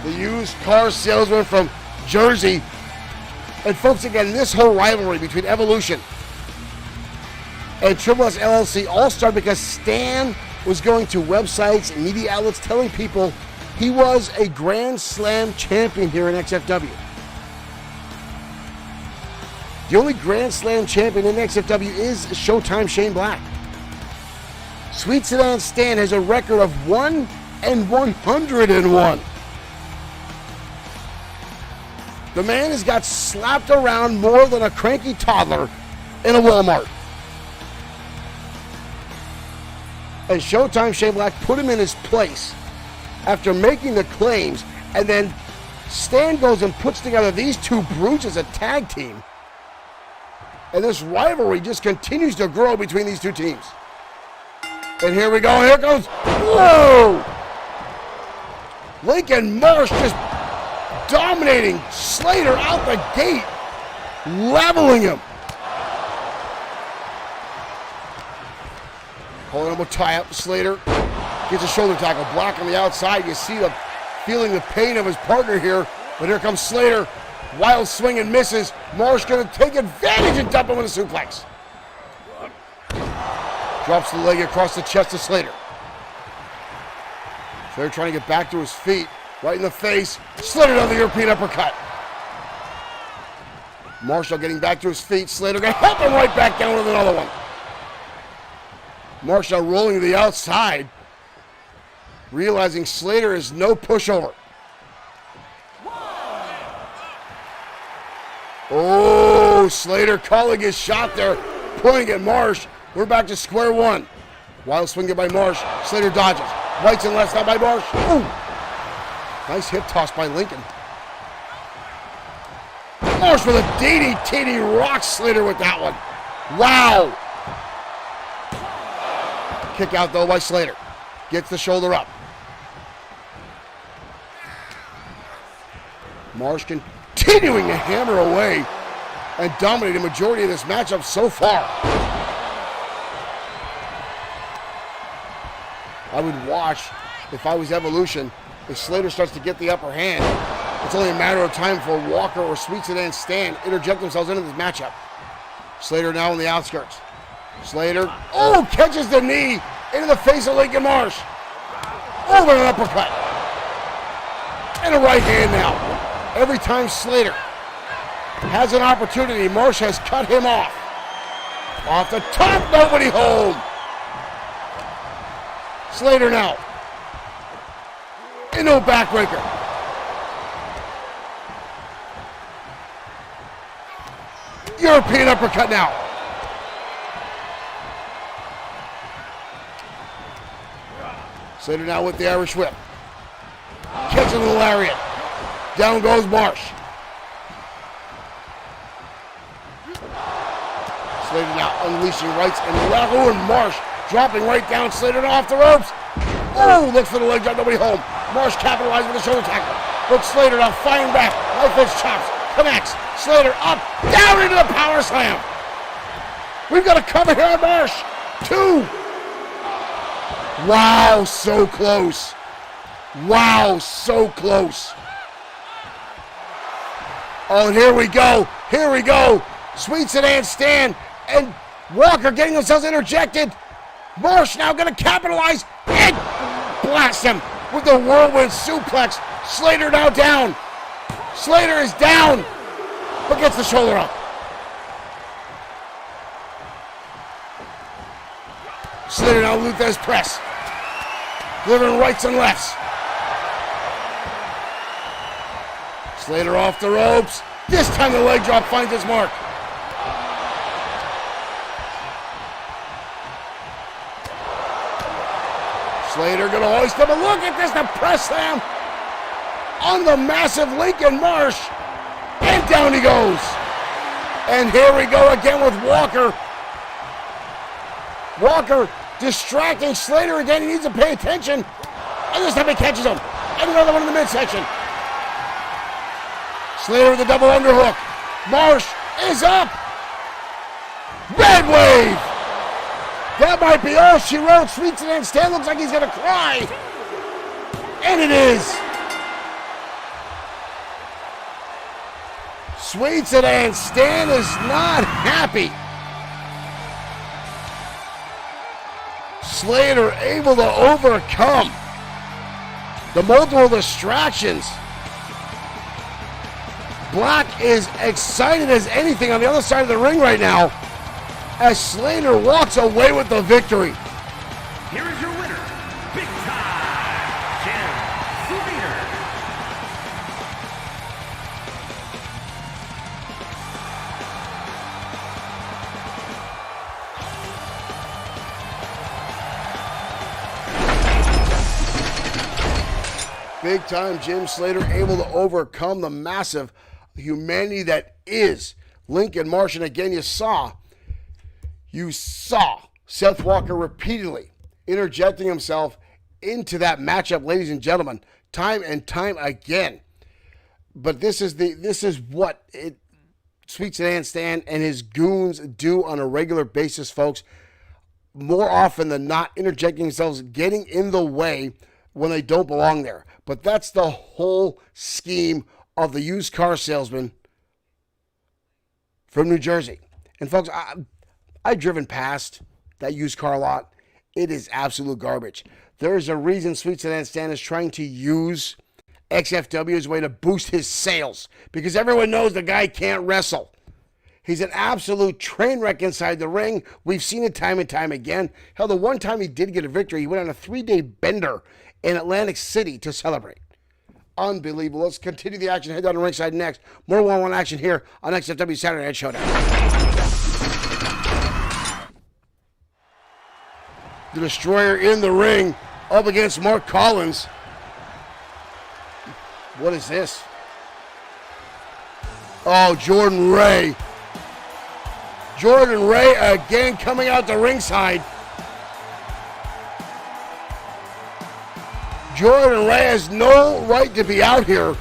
the used car salesman from Jersey. And folks, again, this whole rivalry between Evolution and Triple S LLC all started because Stan was going to websites and media outlets telling people he was a Grand Slam champion here in XFW. The only Grand Slam champion in XFW is Showtime Shane Black. Sweet Sedan Stan has a record of 1-101. The man has got slapped around more than a cranky toddler in a Walmart. And Showtime Shane Black put him in his place after making the claims, and then Stan goes and puts together these two brutes as a tag team. And this rivalry just continues to grow between these two teams. And here we go, here goes, whoa! Lincoln Marsh just dominating Slater out the gate, leveling him. Holding him a tie-up, Slater gets a shoulder tackle, Black on the outside. You see feeling the pain of his partner here, but here comes Slater. Wild swing and misses. Marsh going to take advantage and dump him with a suplex. Drops the leg across the chest of Slater. Slater trying to get back to his feet. Right in the face. Slater down the European uppercut. Marshall getting back to his feet. Slater going to help him right back down with another one. Marshall rolling to the outside, realizing Slater is no pushover. Oh, Slater calling his shot there, pointing at Marsh. We're back to square one. Wild swing by Marsh. Slater dodges. Rights and lefts now by Marsh. Ooh. Nice hip toss by Lincoln. Marsh with a DDT, rocks Slater with that one. Wow. Kick out though by Slater. Gets the shoulder up. Marsh continuing to hammer away and dominate the majority of this matchup so far. I would watch, if I was Evolution, if Slater starts to get the upper hand, it's only a matter of time for Walker or Sweet Sedan Stan interject themselves into this matchup. Slater now on the outskirts. Slater, oh, catches the knee into the face of Lincoln Marsh. Over an uppercut. And a right hand now. Every time Slater has an opportunity, Marsh has cut him off. Off the top, nobody home. Slater now. Into a backbreaker. European uppercut now. Slater now with the Irish whip. Catching the lariat. Down goes Marsh. Slater now unleashing rights and left. Oh, and Marsh dropping right down. Slater off the ropes. Oh, looks for the leg drop. Nobody home. Marsh capitalized with a shoulder tackle. But Slater now firing back. Life edge chops. Connects. Slater up. Down into the power slam. We've got a cover here on Marsh. 2. Wow, so close. Wow, so close. Oh, and here we go. Here we go. Sweet Sedan Stan and Walker getting themselves interjected. Marsh now going to capitalize and blast him with the whirlwind suplex. Slater now down. Slater is down, but gets the shoulder up. Slater now Luthez press. Delivering rights and lefts. Slater off the ropes. This time the leg drop finds its mark. Slater gonna hoist him, and look at this, the press slam on the massive Lincoln Marsh. And down he goes. And here we go again with Walker. Walker distracting Slater again. He needs to pay attention. And this time he catches him. And another one in the midsection. Slater with a double underhook. Marsh is up. Red wave. That might be all she wrote. Sweet Sedan Stan looks like he's going to cry. And it is. Sweet Sedan Stan is not happy. Slater able to overcome the multiple distractions. Black is excited as anything on the other side of the ring right now as Slater walks away with the victory. Here is your winner, Big Time Jim Slater. Big Time Jim Slater able to overcome the massive humanity that is Lincoln Marsh. And again, you saw Seth Walker repeatedly interjecting himself into that matchup, ladies and gentlemen, time and time again. But this is what Sweet Sedan Stan and his goons do on a regular basis, folks. More often than not, interjecting themselves, getting in the way when they don't belong there. But that's the whole scheme of the used car salesman from New Jersey. And folks, I've driven past that used car lot. It is absolute garbage. There's a reason Sweet Sedan Stan is trying to use XFW as a way to boost his sales, because everyone knows the guy can't wrestle. He's an absolute train wreck inside the ring. We've seen it time and time again. Hell, the one time he did get a victory, he went on a 3-day bender in Atlantic City to celebrate. Unbelievable. Let's continue the action. Head down to ringside next. More one-on-one action here on XFW Saturday Night Showdown. The Destroyer in the ring up against Mark Collins. What is this? Oh, Jordan Ray. Jordan Ray again coming out to ringside. Jordan Ray has no right to be out here.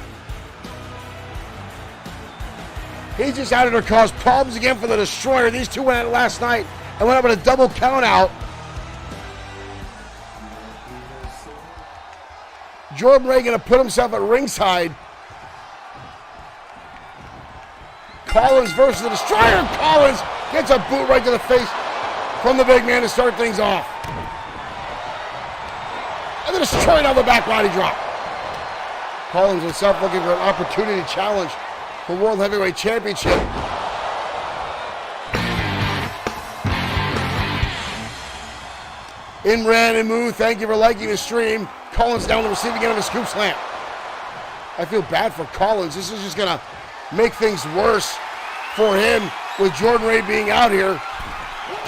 He's just out here to cause problems again for the Destroyer. These two went at it last night and went up with a double count out. Jordan Ray going to put himself at ringside. Collins versus the Destroyer. Collins gets a boot right to the face from the big man to start things off. And the Destroyer down the back body drop. Collins himself looking for an opportunity challenge for World Heavyweight Championship. Imran and Moo, thank you for liking the stream. Collins down the receiving end of a scoop slam. I feel bad for Collins. This is just going to make things worse for him with Jordan Ray being out here.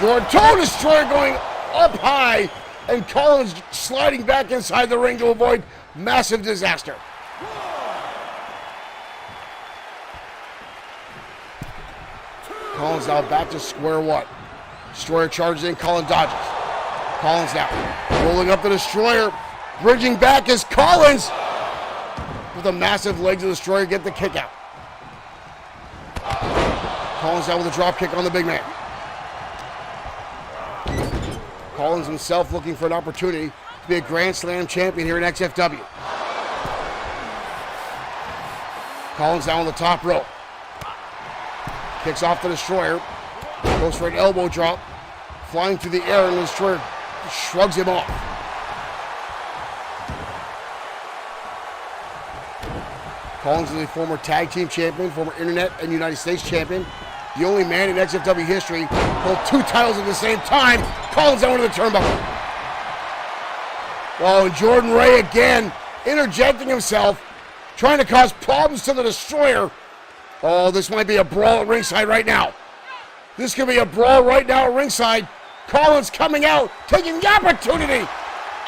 Jordan Toe Destroyer going up high, and Collins sliding back inside the ring to avoid massive disaster. Collins now back to square one. Destroyer charges in, Collins dodges. Collins now rolling up the Destroyer. Bridging back is Collins with a massive legs of the Destroyer, get the kick out. Collins out with a drop kick on the big man. Collins himself looking for an opportunity to be a Grand Slam champion here in XFW. Collins down on the top rope. Kicks off the Destroyer. Goes for an elbow drop. Flying through the air, and the Destroyer shrugs him off. Collins is a former tag team champion, former internet and United States champion. The only man in XFW history to hold 2 titles at the same time. Collins down into the turnbuckle. Oh, and Jordan Ray again interjecting himself, trying to cause problems to the Destroyer. Oh, this might be a brawl at ringside right now. This could be a brawl right now at ringside. Collins coming out, taking the opportunity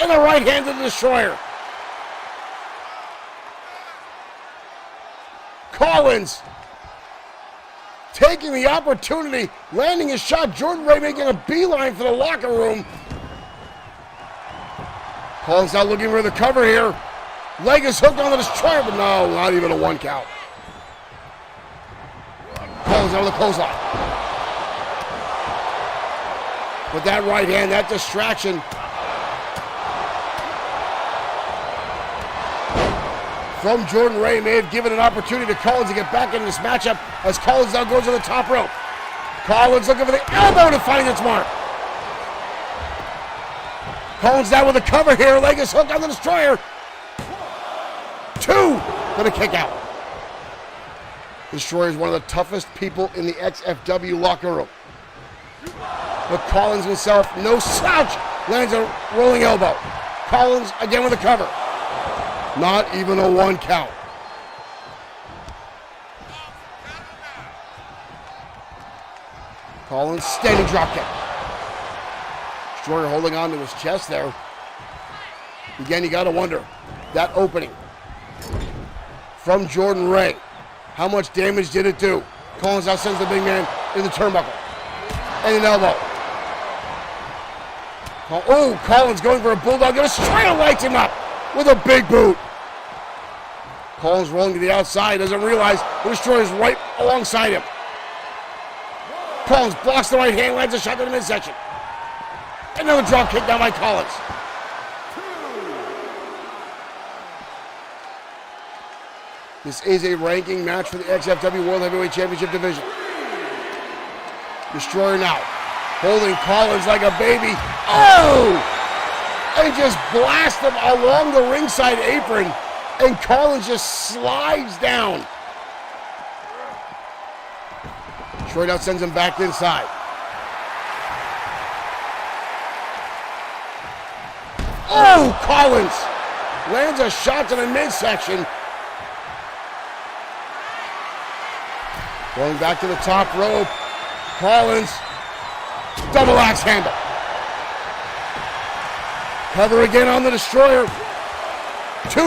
in the right hand of the Destroyer. Collins taking the opportunity, landing his shot. Jordan Ray making a beeline for the locker room. Collins out looking for the cover here. Leg is hooked on the Destroyer, but no, not even a 1 count. Collins out of the clothesline. With that right hand, that distraction. from Jordan Ray may have given an opportunity to Collins to get back into this matchup as Collins now goes to the top rope. Collins looking for the elbow to find its mark. Collins down with a cover here. Leg is hooked on the Destroyer. 2 for the kick out. Destroyer is one of the toughest people in the XFW locker room. But Collins himself, no slouch, lands a rolling elbow. Collins again with a cover. Not even a 1 count. Collins, standing drop kick. Destroyer holding on to his chest there. Again, you got to wonder, that opening from Jordan Ray, how much damage did it do? Collins now sends the big man in the turnbuckle. And an elbow. Oh, Collins going for a bulldog. The Destroyer lights him up with a big boot. Collins rolling to the outside, doesn't realize the Destroyer is right alongside him. Collins blocks the right hand, lands a shot to the midsection. Another drop kick down by Collins. This is a ranking match for the XFW World Heavyweight Championship division. Destroyer now holding Collins like a baby. Oh! And just blast him along the ringside apron. And Collins just slides down. Destroyer now sends him back inside. Oh, Collins lands a shot to the midsection. Going back to the top rope. Collins, double axe handle. Cover again on the Destroyer. 2.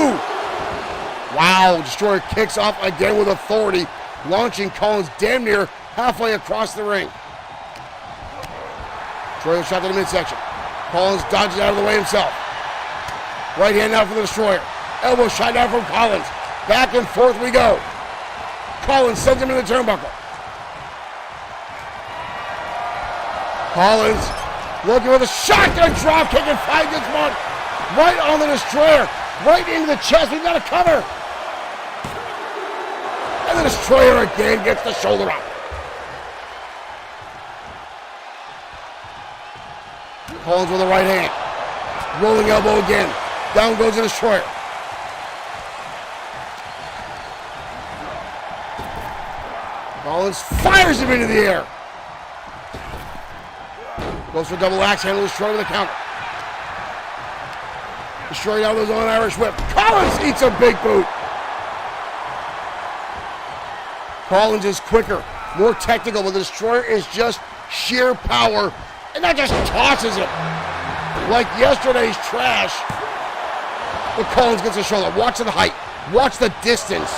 Wow, Destroyer kicks off again with authority, launching Collins damn near halfway across the ring. Destroyer shot to the midsection. Collins dodges out of the way himself. Right hand now for the Destroyer. Elbow shot down from Collins. Back and forth we go. Collins sends him in the turnbuckle. Collins looking for the shotgun drop kick and finds its mark. Right on the Destroyer. Right into the chest. We've got a cover. And the Destroyer again gets the shoulder up. Collins with the right hand. Rolling elbow again. Down goes the Destroyer. Collins fires him into the air. Goes for double axe handle, Destroyer with a counter. Destroyer now goes on an Irish whip. Collins eats a big boot. Collins is quicker, more technical, but the Destroyer is just sheer power. And that just tosses him. Like yesterday's trash. But Collins gets a shoulder. Watch the height. Watch the distance.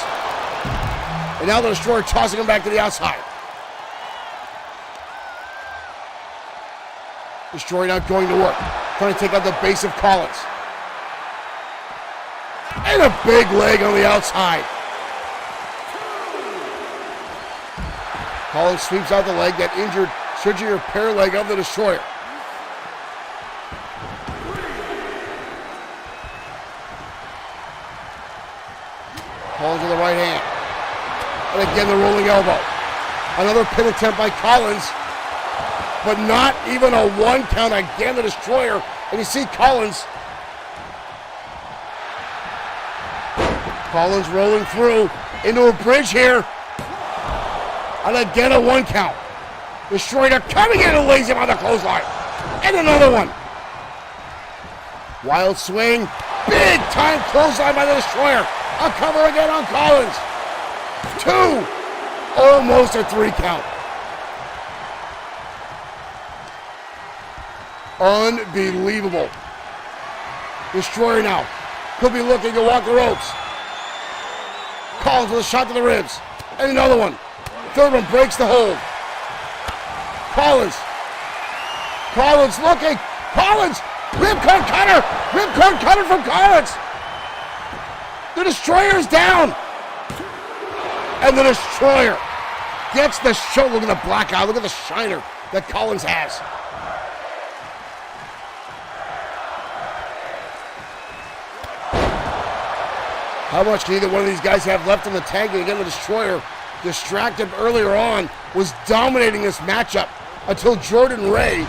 And now the Destroyer tossing him back to the outside. Destroyer now going to work. Trying to take out the base of Collins. And a big leg on the outside. Collins sweeps out the leg, that injured surgery repair leg of the Destroyer. Collins with the right hand. And again the rolling elbow. Another pin attempt by Collins. But not even a 1 count. Again the Destroyer. And you see Collins. Collins rolling through into a bridge here. And again a 1 count. Destroyer coming in and lays him on the clothesline. And another one. Wild swing. Big time clothesline by the Destroyer. A cover again on Collins. 2. Almost a 3 count. Unbelievable. Destroyer now. Could be looking to walk the ropes. Collins with a shot to the ribs. And another one. Third one breaks the hold. Collins. Collins looking. Collins. Ripcord cutter. Ripcord cutter from Collins. The Destroyer's down. And the Destroyer gets the show. Look at the black eye. Look at the shiner that Collins has. How much can either one of these guys have left in the tank? And again, the Destroyer, distracted earlier on, was dominating this matchup until Jordan Ray,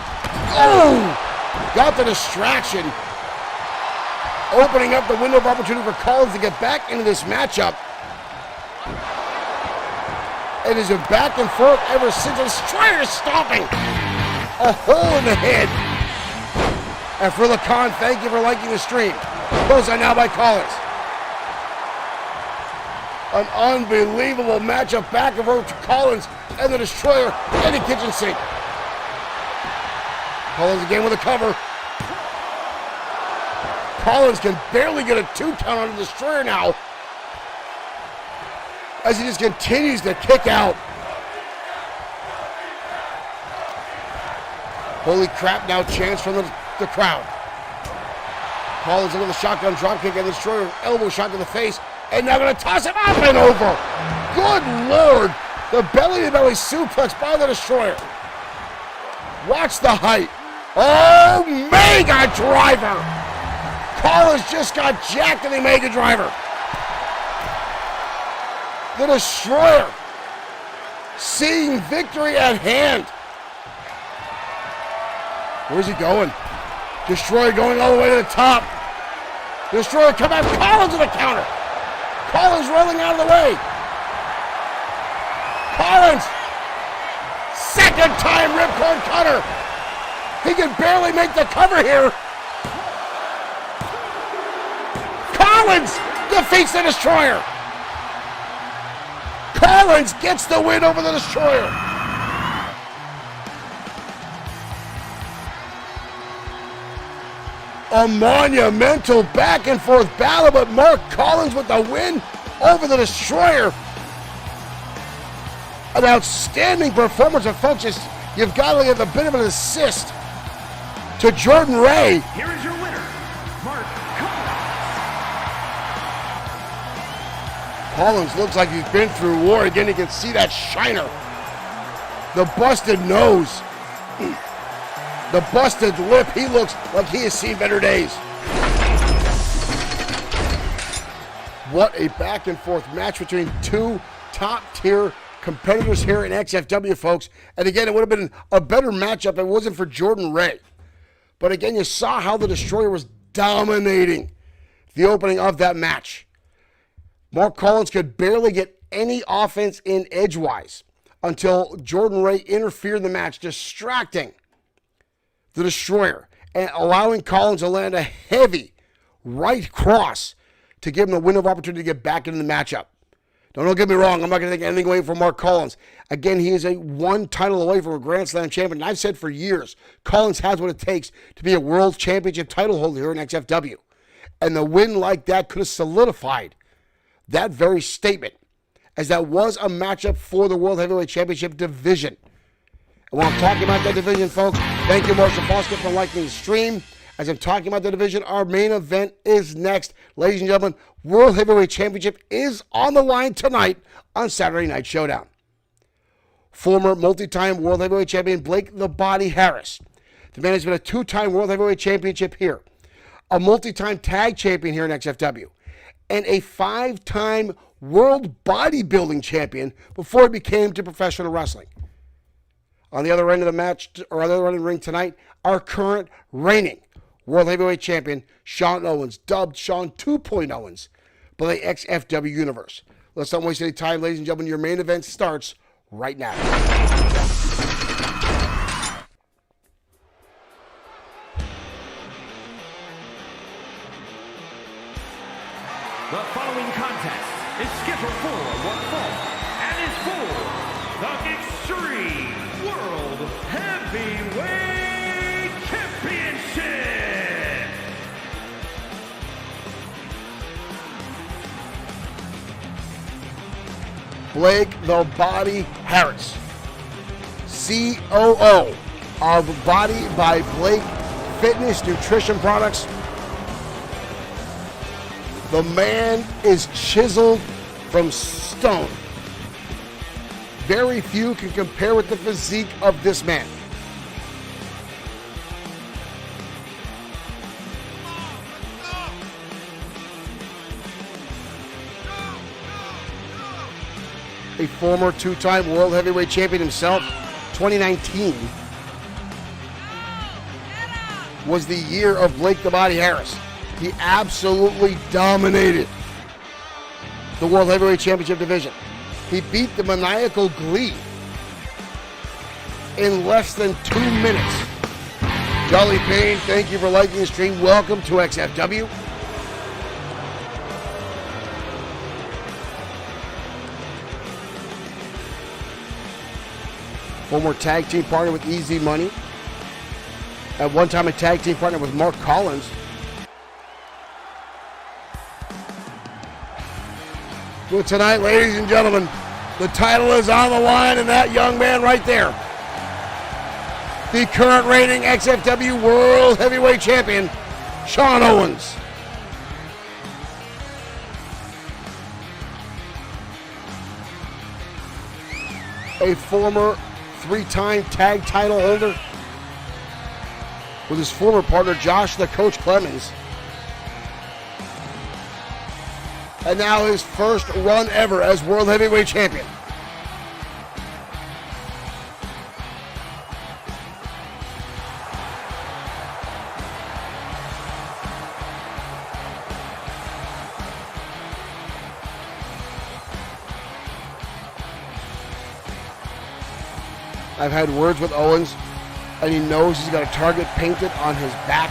got the distraction, opening up the window of opportunity for Collins to get back into this matchup. It has been back and forth ever since. The Destroyer is stomping a hole in the head. And for Lacan, thank you for liking the stream. Those are now by Collins. An unbelievable matchup back and forth to Collins and the Destroyer and the kitchen sink. Collins again with a cover. Collins can barely get a 2 count on the Destroyer now, as he just continues to kick out. Holy crap, now chance from the crowd. Collins into the shotgun dropkick and the Destroyer elbow shot to the face, and now going to toss him up and over. Good Lord, the belly-to-belly suplex by the Destroyer. Watch the height. Oh, mega driver. Collins just got jacked in the mega driver. The Destroyer seeing victory at hand. Where's he going? Destroyer going all the way to the top. Destroyer come out. Collins to the counter. Collins rolling out of the way. Collins. Second time ripcord cutter. He can barely make the cover here. Collins defeats the Destroyer. Collins gets the win over the Destroyer. A monumental back and forth battle, but Mark Collins with the win over the Destroyer. An outstanding performance, and folks, you've got to give a bit of an assist to Jordan Ray. Here is your winner, Mark Collins. Collins looks like he's been through war. Again, you can see that shiner. The busted nose. The busted lip. He looks like he has seen better days. What a back and forth match between two top tier competitors here in XFW, folks. And again, it would have been a better matchup if it wasn't for Jordan Ray. But again, you saw how the Destroyer was dominating the opening of that match. Mark Collins could barely get any offense in edgewise until Jordan Ray interfered in the match, distracting the Destroyer and allowing Collins to land a heavy right cross to give him the window of opportunity to get back into the matchup. Don't get me wrong, I'm not going to take anything away from Mark Collins. Again, he is a one title away from a Grand Slam champion. And I've said for years, Collins has what it takes to be a world championship title holder here in XFW. And the win like that could have solidified that very statement, as that was a matchup for the World Heavyweight Championship division. And while I'm talking about that division, folks, thank you, Marshall Foskett, for liking the stream. As I'm talking about the division, our main event is next. Ladies and gentlemen, World Heavyweight Championship is on the line tonight on Saturday Night Showdown. Former multi-time World Heavyweight Champion Blake the Body Harris. The man has been a 2-time World Heavyweight Championship here, a multi-time tag champion here in XFW, and a 5-time World Bodybuilding Champion before he became to professional wrestling. On the other end of the match, or on the other end of the ring tonight, our current reigning World Heavyweight Champion, Sean Owens, dubbed Sean 2.0 Owens by the XFW Universe. Let's not waste any time, ladies and gentlemen. Your main event starts right now. The following contest is scheduled for one fall and is for the Extreme World Heavyweight Championship. Blake the Body Harris, COO of Body by Blake Fitness Nutrition Products. The man is chiseled from stone. Very few can compare with the physique of this man. a former two-time World Heavyweight Champion himself. 2019 was the year of Blake the Body Harris. He absolutely dominated the World Heavyweight Championship division. He beat the Maniacal Glee in less than 2 minutes. Jolly Payne, thank you for liking the stream. Welcome to XFW. Former tag team partner with Easy Money. At one time a tag team partner with Mark Collins. Well, tonight, ladies and gentlemen, the title is on the line, and that young man right there, the current reigning XFW World Heavyweight Champion, Sean Owens. A former 3-time tag title holder with his former partner, Josh the Coach Clemens. And now his first run ever as World Heavyweight Champion. I've had words with Owens, and he knows he's got a target painted on his back.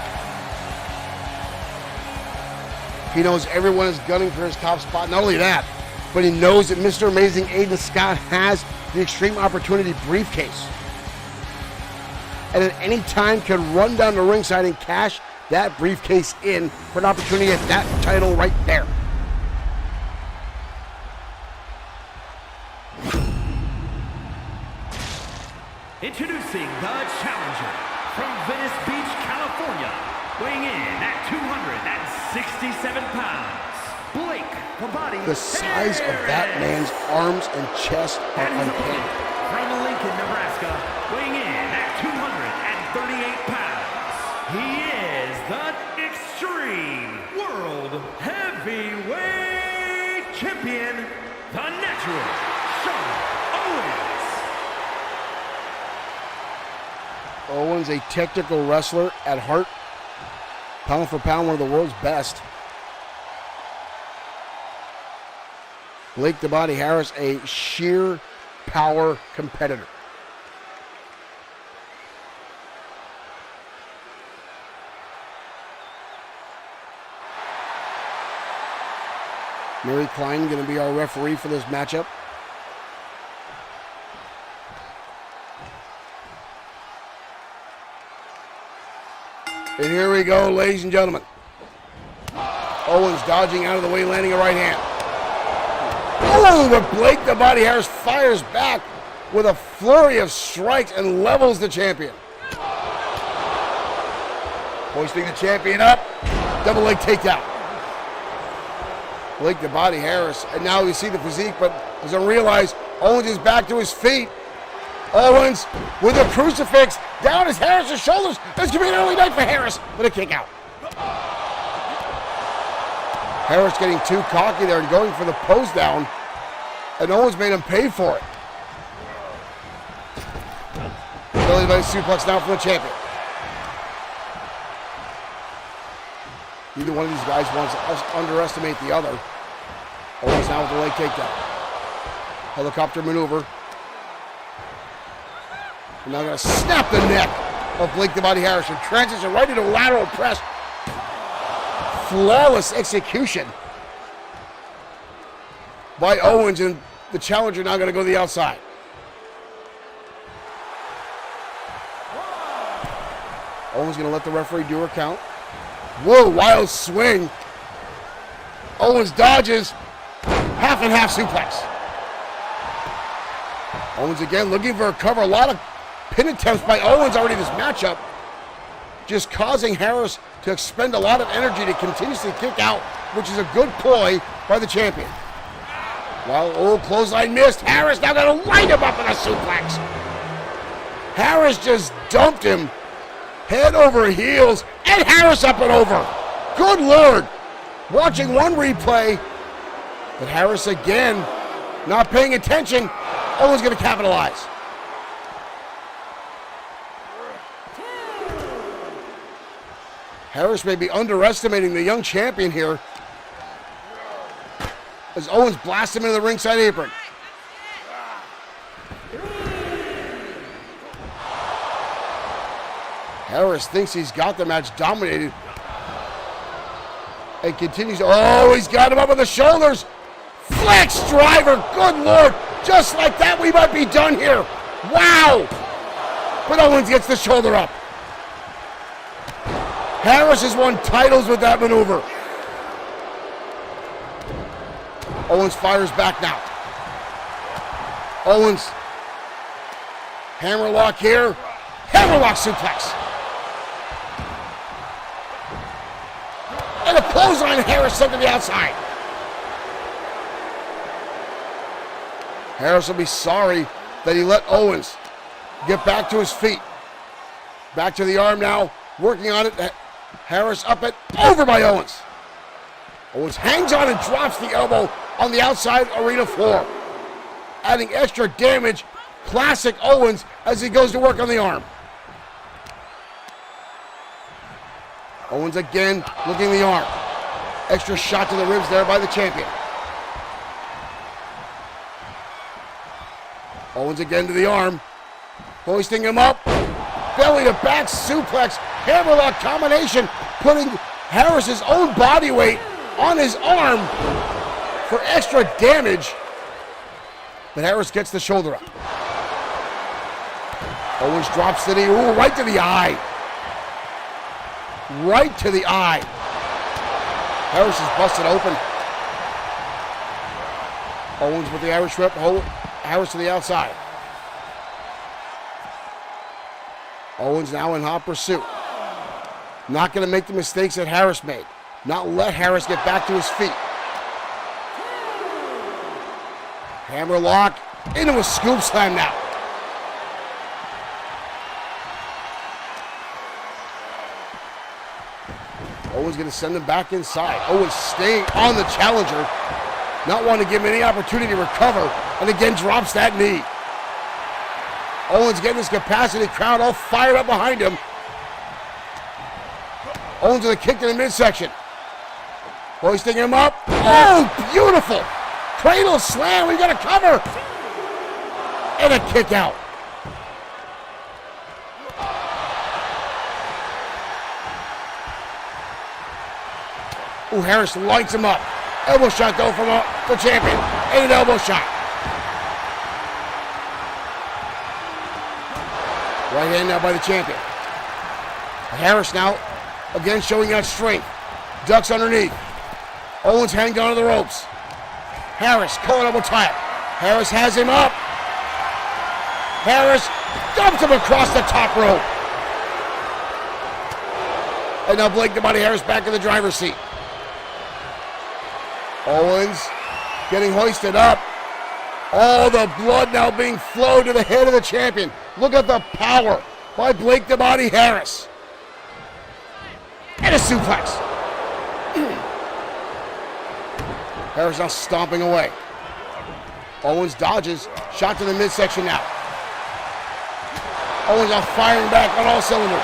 He knows everyone is gunning for his top spot. Not only that, but he knows that Mr. Amazing Aiden Scott has the Extreme Opportunity briefcase. And at any time can run down the ringside and cash that briefcase in for an opportunity at that title right there. Introducing the challenger from Venice Beach, California, weighing in at 267 pounds, Blake the Body The size of that man's arms and chest are uncanny. From Lincoln, Nebraska, weighing in at 238 pounds, he is the Extreme World Heavyweight Champion, the Natural, Sean Owens. Owens, a technical wrestler at heart. Pound for pound, one of the world's best. Blake the Body Harris, a sheer power competitor. Mary Klein going to be our referee for this matchup. And here we go, ladies and gentlemen. Owens dodging out of the way, landing a right hand. Oh, but Blake the Body Harris fires back with a flurry of strikes and levels the champion. Hoisting the champion up. Double leg takedown. Blake the Body Harris, and now you see the physique, but doesn't realize Owens is back to his feet. Owens with a crucifix down as Harris's shoulders. This could be an early night for Harris with a kick out. Harris getting too cocky there and going for the pose down, and Owens made him pay for it. Billy Bay suplex now for the champion. Neither one of these guys wants to underestimate the other. Owens now with the leg takedown. Helicopter maneuver. And now going to snap the neck of Blake the Body Harris and transition right into a lateral press. Flawless execution by Owens, and the challenger now going to go to the outside. Owens going to let the referee do her count. Whoa, wild swing. Owens dodges. Half and half suplex. Owens again looking for a cover. A lot of pin attempts by Owens already in this matchup, just causing Harris to expend a lot of energy to continuously kick out, which is a good ploy by the champion. While old clothesline missed, Harris now going to light him up in a suplex. Harris just dumped him head over heels, and Harris up and over. Good Lord. Watching one replay, but Harris again Not paying attention. Owens going to capitalize. Harris may be underestimating the young champion here, as Owens blasts him into the ringside apron. Harris thinks he's got the match dominated and continues. Oh, he's got him up with the shoulders. Flex driver, good Lord. Just like that, we might be done here. Wow. But Owens gets the shoulder up. Harris has won titles with that maneuver. Owens fires back now. Owens. Hammerlock here. Hammerlock suplex. And a clothesline. Harris sent to the outside. Harris will be sorry that he let Owens get back to his feet. Back to the arm now. Working on it. Harris up it. Over by Owens. Owens hangs on and drops the elbow on the outside arena floor. Adding extra damage. Classic Owens as he goes to work on the arm. Owens again looking the arm. Extra shot to the ribs there by the champion. Owens again to the arm. Hoisting him up. Belly to back suplex. Hammerlock combination. Putting Harris's own body weight on his arm for extra damage. But Harris gets the shoulder up. Owens drops the knee. Ooh, right to the eye. Right to the eye. Harris is busted open. Owens with the Irish whip. Harris to the outside. Owens now in hot pursuit. Not going to make the mistakes that Harris made. Not let Harris get back to his feet. Hammerlock into a scoop slam now. Owens going to send him back inside. Owens staying on the challenger. Not wanting to give him any opportunity to recover. And again drops that knee. Owens getting his capacity crowd all fired up behind him. Owens with a kick to the midsection. Hoisting him up. Oh, beautiful. Cradle slam. We got a cover. And a kick out. Ooh, Harris lights him up. Elbow shot though from the champion. And an elbow shot. Right hand now by the champion. Harris now again showing out strength. Ducks underneath. Owens hanging on to the ropes. Harris calling up a tie. Harris has him up. Harris dumps him across the top rope. And now Blake the Body Harris back in the driver's seat. Owens getting hoisted up. All the blood now being flowed to the head of the champion. Look at the power by Blake the Body Harris. And a suplex. Harris now stomping away. Owens dodges. Shot to the midsection now. Owens now firing back on all cylinders.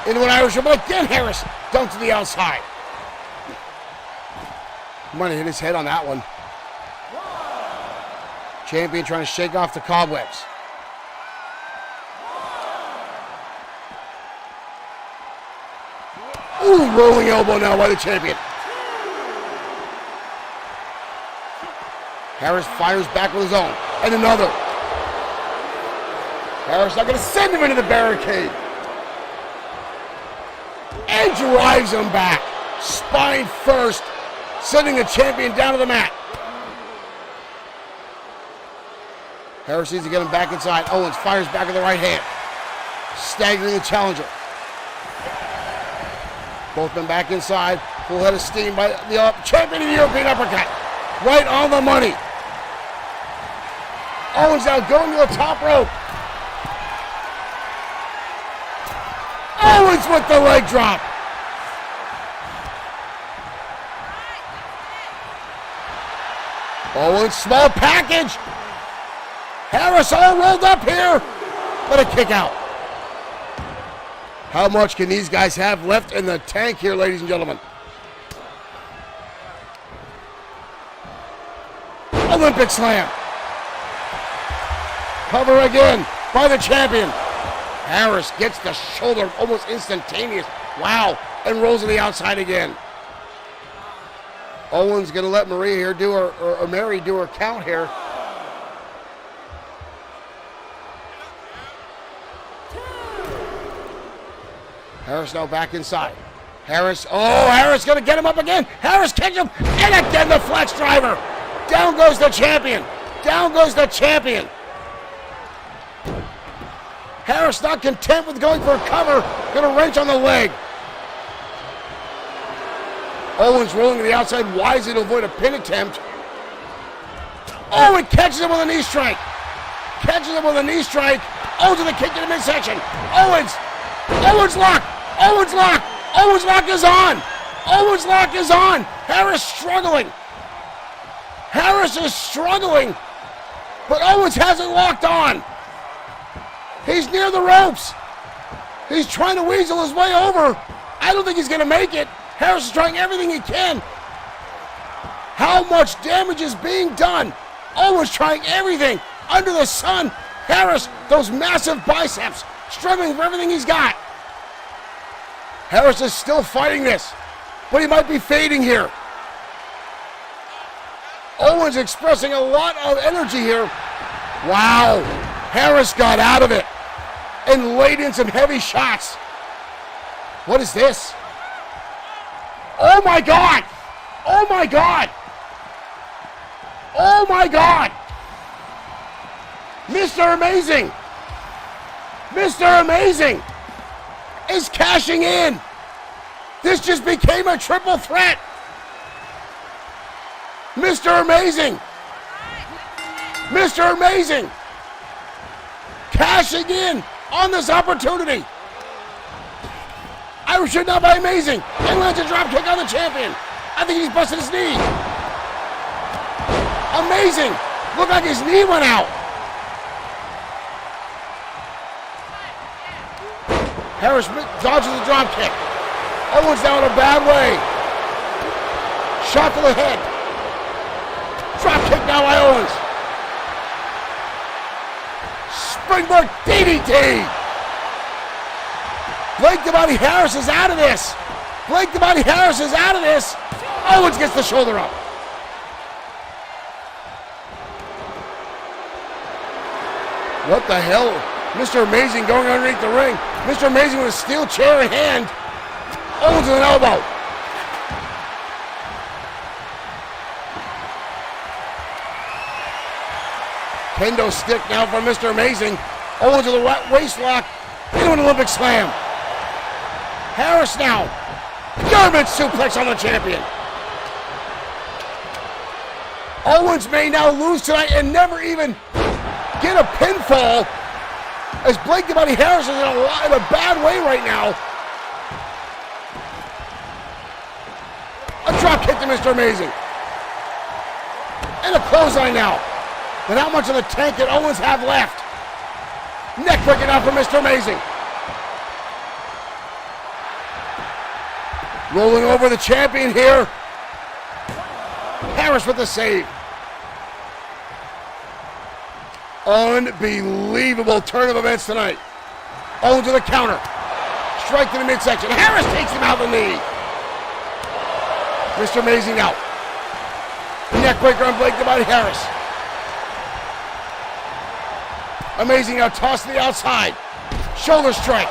Into an Irish whip. Again, Harris dumped to the outside. Might have hit his head on that one. Champion trying to shake off the cobwebs. Ooh, rolling elbow now by the champion. Harris fires back with his own. And another. Harris not going to send him into the barricade. And drives him back. Spine first. Sending the champion down to the mat. Harris needs to get him back inside. Owens fires back with the right hand. Staggering the challenger. Both men back inside. Full head of steam by the champion of the European uppercut. Right on the money. Owens now going to the top rope. Owens with the leg drop. Owens, small package. Harris all rolled up here, but a kick out. How much can these guys have left in the tank here, ladies and gentlemen? Olympic slam. Cover again by the champion. Harris gets the shoulder almost instantaneous. Wow, and rolls to the outside again. Owens gonna let Maria here do her, or Mary do her count here. Harris now back inside. Harris, Harris gonna get him up again. Harris catches him, and again the flex driver. Down goes the champion. Down goes the champion. Harris not content with going for a cover, gonna wrench on the leg. Owens rolling to the outside wisely to avoid a pin attempt. Oh, it catches him with a knee strike. Catches him with a knee strike. Owens with a kick to the midsection. Owens lock. Owens lock. Owens lock is on. Owens lock is on. Harris struggling. Harris is struggling, but Owens hasn't locked on. He's near the ropes. He's trying to weasel his way over. I don't think he's gonna make it. Harris is trying everything he can. How much damage is being done? Owens trying everything under the sun. Harris, those massive biceps, struggling for everything he's got. Harris is still fighting this, but he might be fading here. Owens expressing a lot of energy here. Wow, Harris got out of it and laid in some heavy shots. What is this? Oh my God! Oh my God! Oh my God! Mr. Amazing! Mr. Amazing is cashing in. This just became a triple threat. Mr. Amazing! Mr. Amazing! Cashing in on this opportunity. Irish hit now by Amazing. And lands a drop kick on the champion. I think he's busted his knee. Amazing! Looked like his knee went out. Harris dodges the drop kick. Owens now in a bad way. Shot to the head. Drop kick now by Owens. Springboard DDT. Blake the Body Harris is out of this. Blake the Body Harris is out of this. Owens gets the shoulder up. What the hell? Mr. Amazing going underneath the ring. Mr. Amazing with a steel chair in hand. Owens with an elbow. Kendo stick now from Mr. Amazing. Owens with a waist lock into an Olympic slam. Harris now. German suplex on the champion. Owens may now lose tonight and never even get a pinfall, as Blake the Body Harris is in a bad way right now. A drop kick to Mr. Amazing. And a clothesline now. But how much of the tank did Owens have left? Neck breaking out for Mr. Amazing. Rolling over the champion here. Harris with the save. Unbelievable turn of events tonight. Owens with a counter. Strike to the midsection. Harris takes him out the knee. Mr. Amazing out. Neckbreaker on Blake the Body Harris. Amazing now tossed to the outside. Shoulder strike.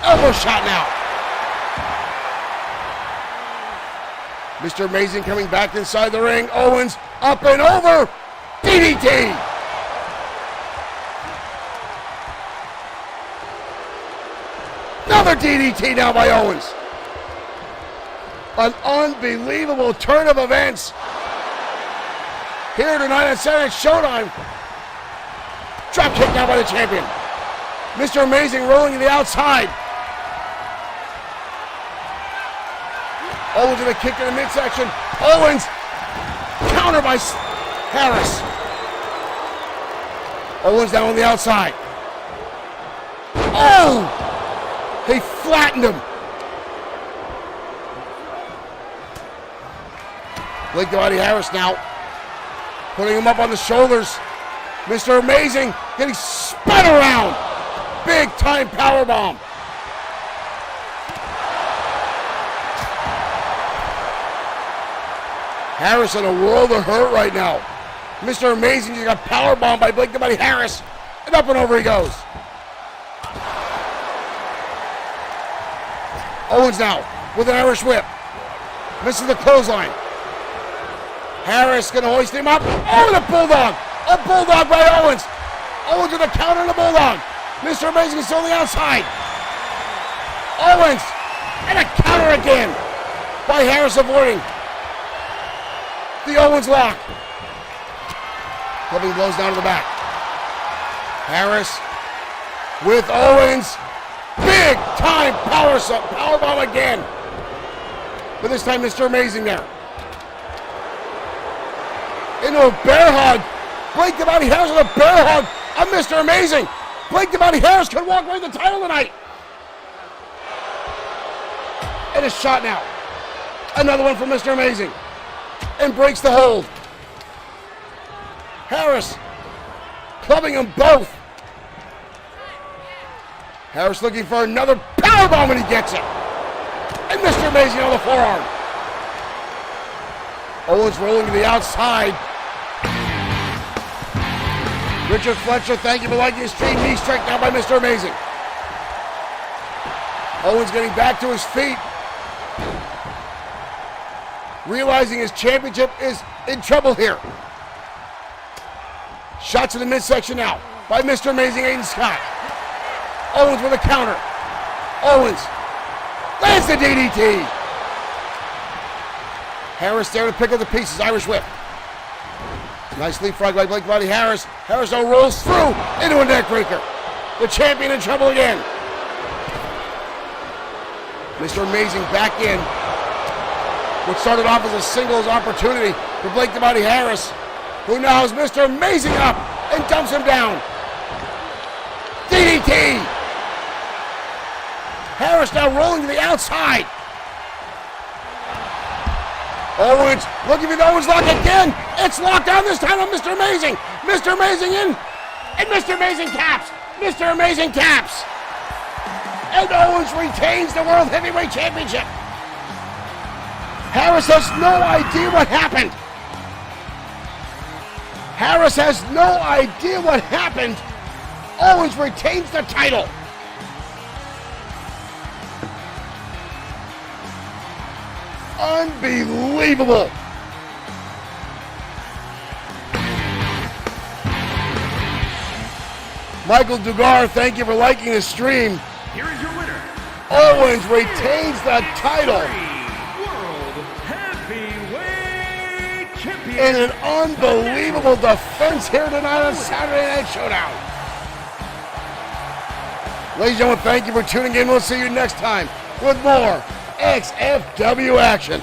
Elbow shot now. Mr. Amazing coming back inside the ring. Owens up and over. DDT. Another DDT now by Owens. An unbelievable turn of events here tonight on Saturday Night Showtime. Drop kick now by the champion. Mr. Amazing rolling to the outside. Owens with a kick in the midsection. Owens, counter by Harris. Owens down on the outside. Oh! He flattened him. Blake the Body Harris now, putting him up on the shoulders. Mr. Amazing getting spun around. Big time powerbomb. Harris in a world of hurt right now. Mr. Amazing just got powerbombed by Blake the Body Harris, and up and over he goes. Owens now with an Irish whip. Misses the clothesline. Harris gonna hoist him up. Oh, and a bulldog! A bulldog by Owens. Owens with a counter and a bulldog. Mr. Amazing is still on the outside. Owens and a counter again by Harris, avoiding the Owens lock. Clubbing blows down to the back. Harris with Owens. Big time powerbomb again. But this time Mr. Amazing there. Into a bear hug. Blake the Body Harris with a bear hug on Mr. Amazing. Blake the Body Harris could walk away with the title tonight. And a shot now. Another one from Mr. Amazing. And breaks the hold. Harris clubbing them both. Harris looking for another powerbomb and he gets it. And Mr. Amazing on the forearm. Owens rolling to the outside. Richard Fletcher, thank you for liking the stream. Knee strike now by Mr. Amazing. Owens getting back to his feet. Realizing his championship is in trouble here. Shots in the midsection now by Mr. Amazing Aiden Scott. Owens with a counter. Owens lands the DDT. Harris there to pick up the pieces. Irish whip. Nice leapfrog by Blake the Body Harris. Harris now rolls through into a neck breaker. The champion in trouble again. Mr. Amazing back in. What started off as a singles opportunity for Blake the Body Harris, who now has Mr. Amazing up and dumps him down. DDT. Harris now rolling to the outside. Owens looking for the Owens lock again. It's locked down this time on Mr. Amazing. Mr. Amazing in. And Mr. Amazing taps. Mr. Amazing taps. And Owens retains the World Heavyweight Championship. Harris has no idea what happened. Harris has no idea what happened. Owens retains the title. Unbelievable. Michael Dugar, thank you for liking the stream. Here is your winner. Owens retains the title. World Heavyweight Champion. In an unbelievable defense here tonight on Saturday Night Showdown. Ladies and gentlemen, thank you for tuning in. We'll see you next time with more XFW action.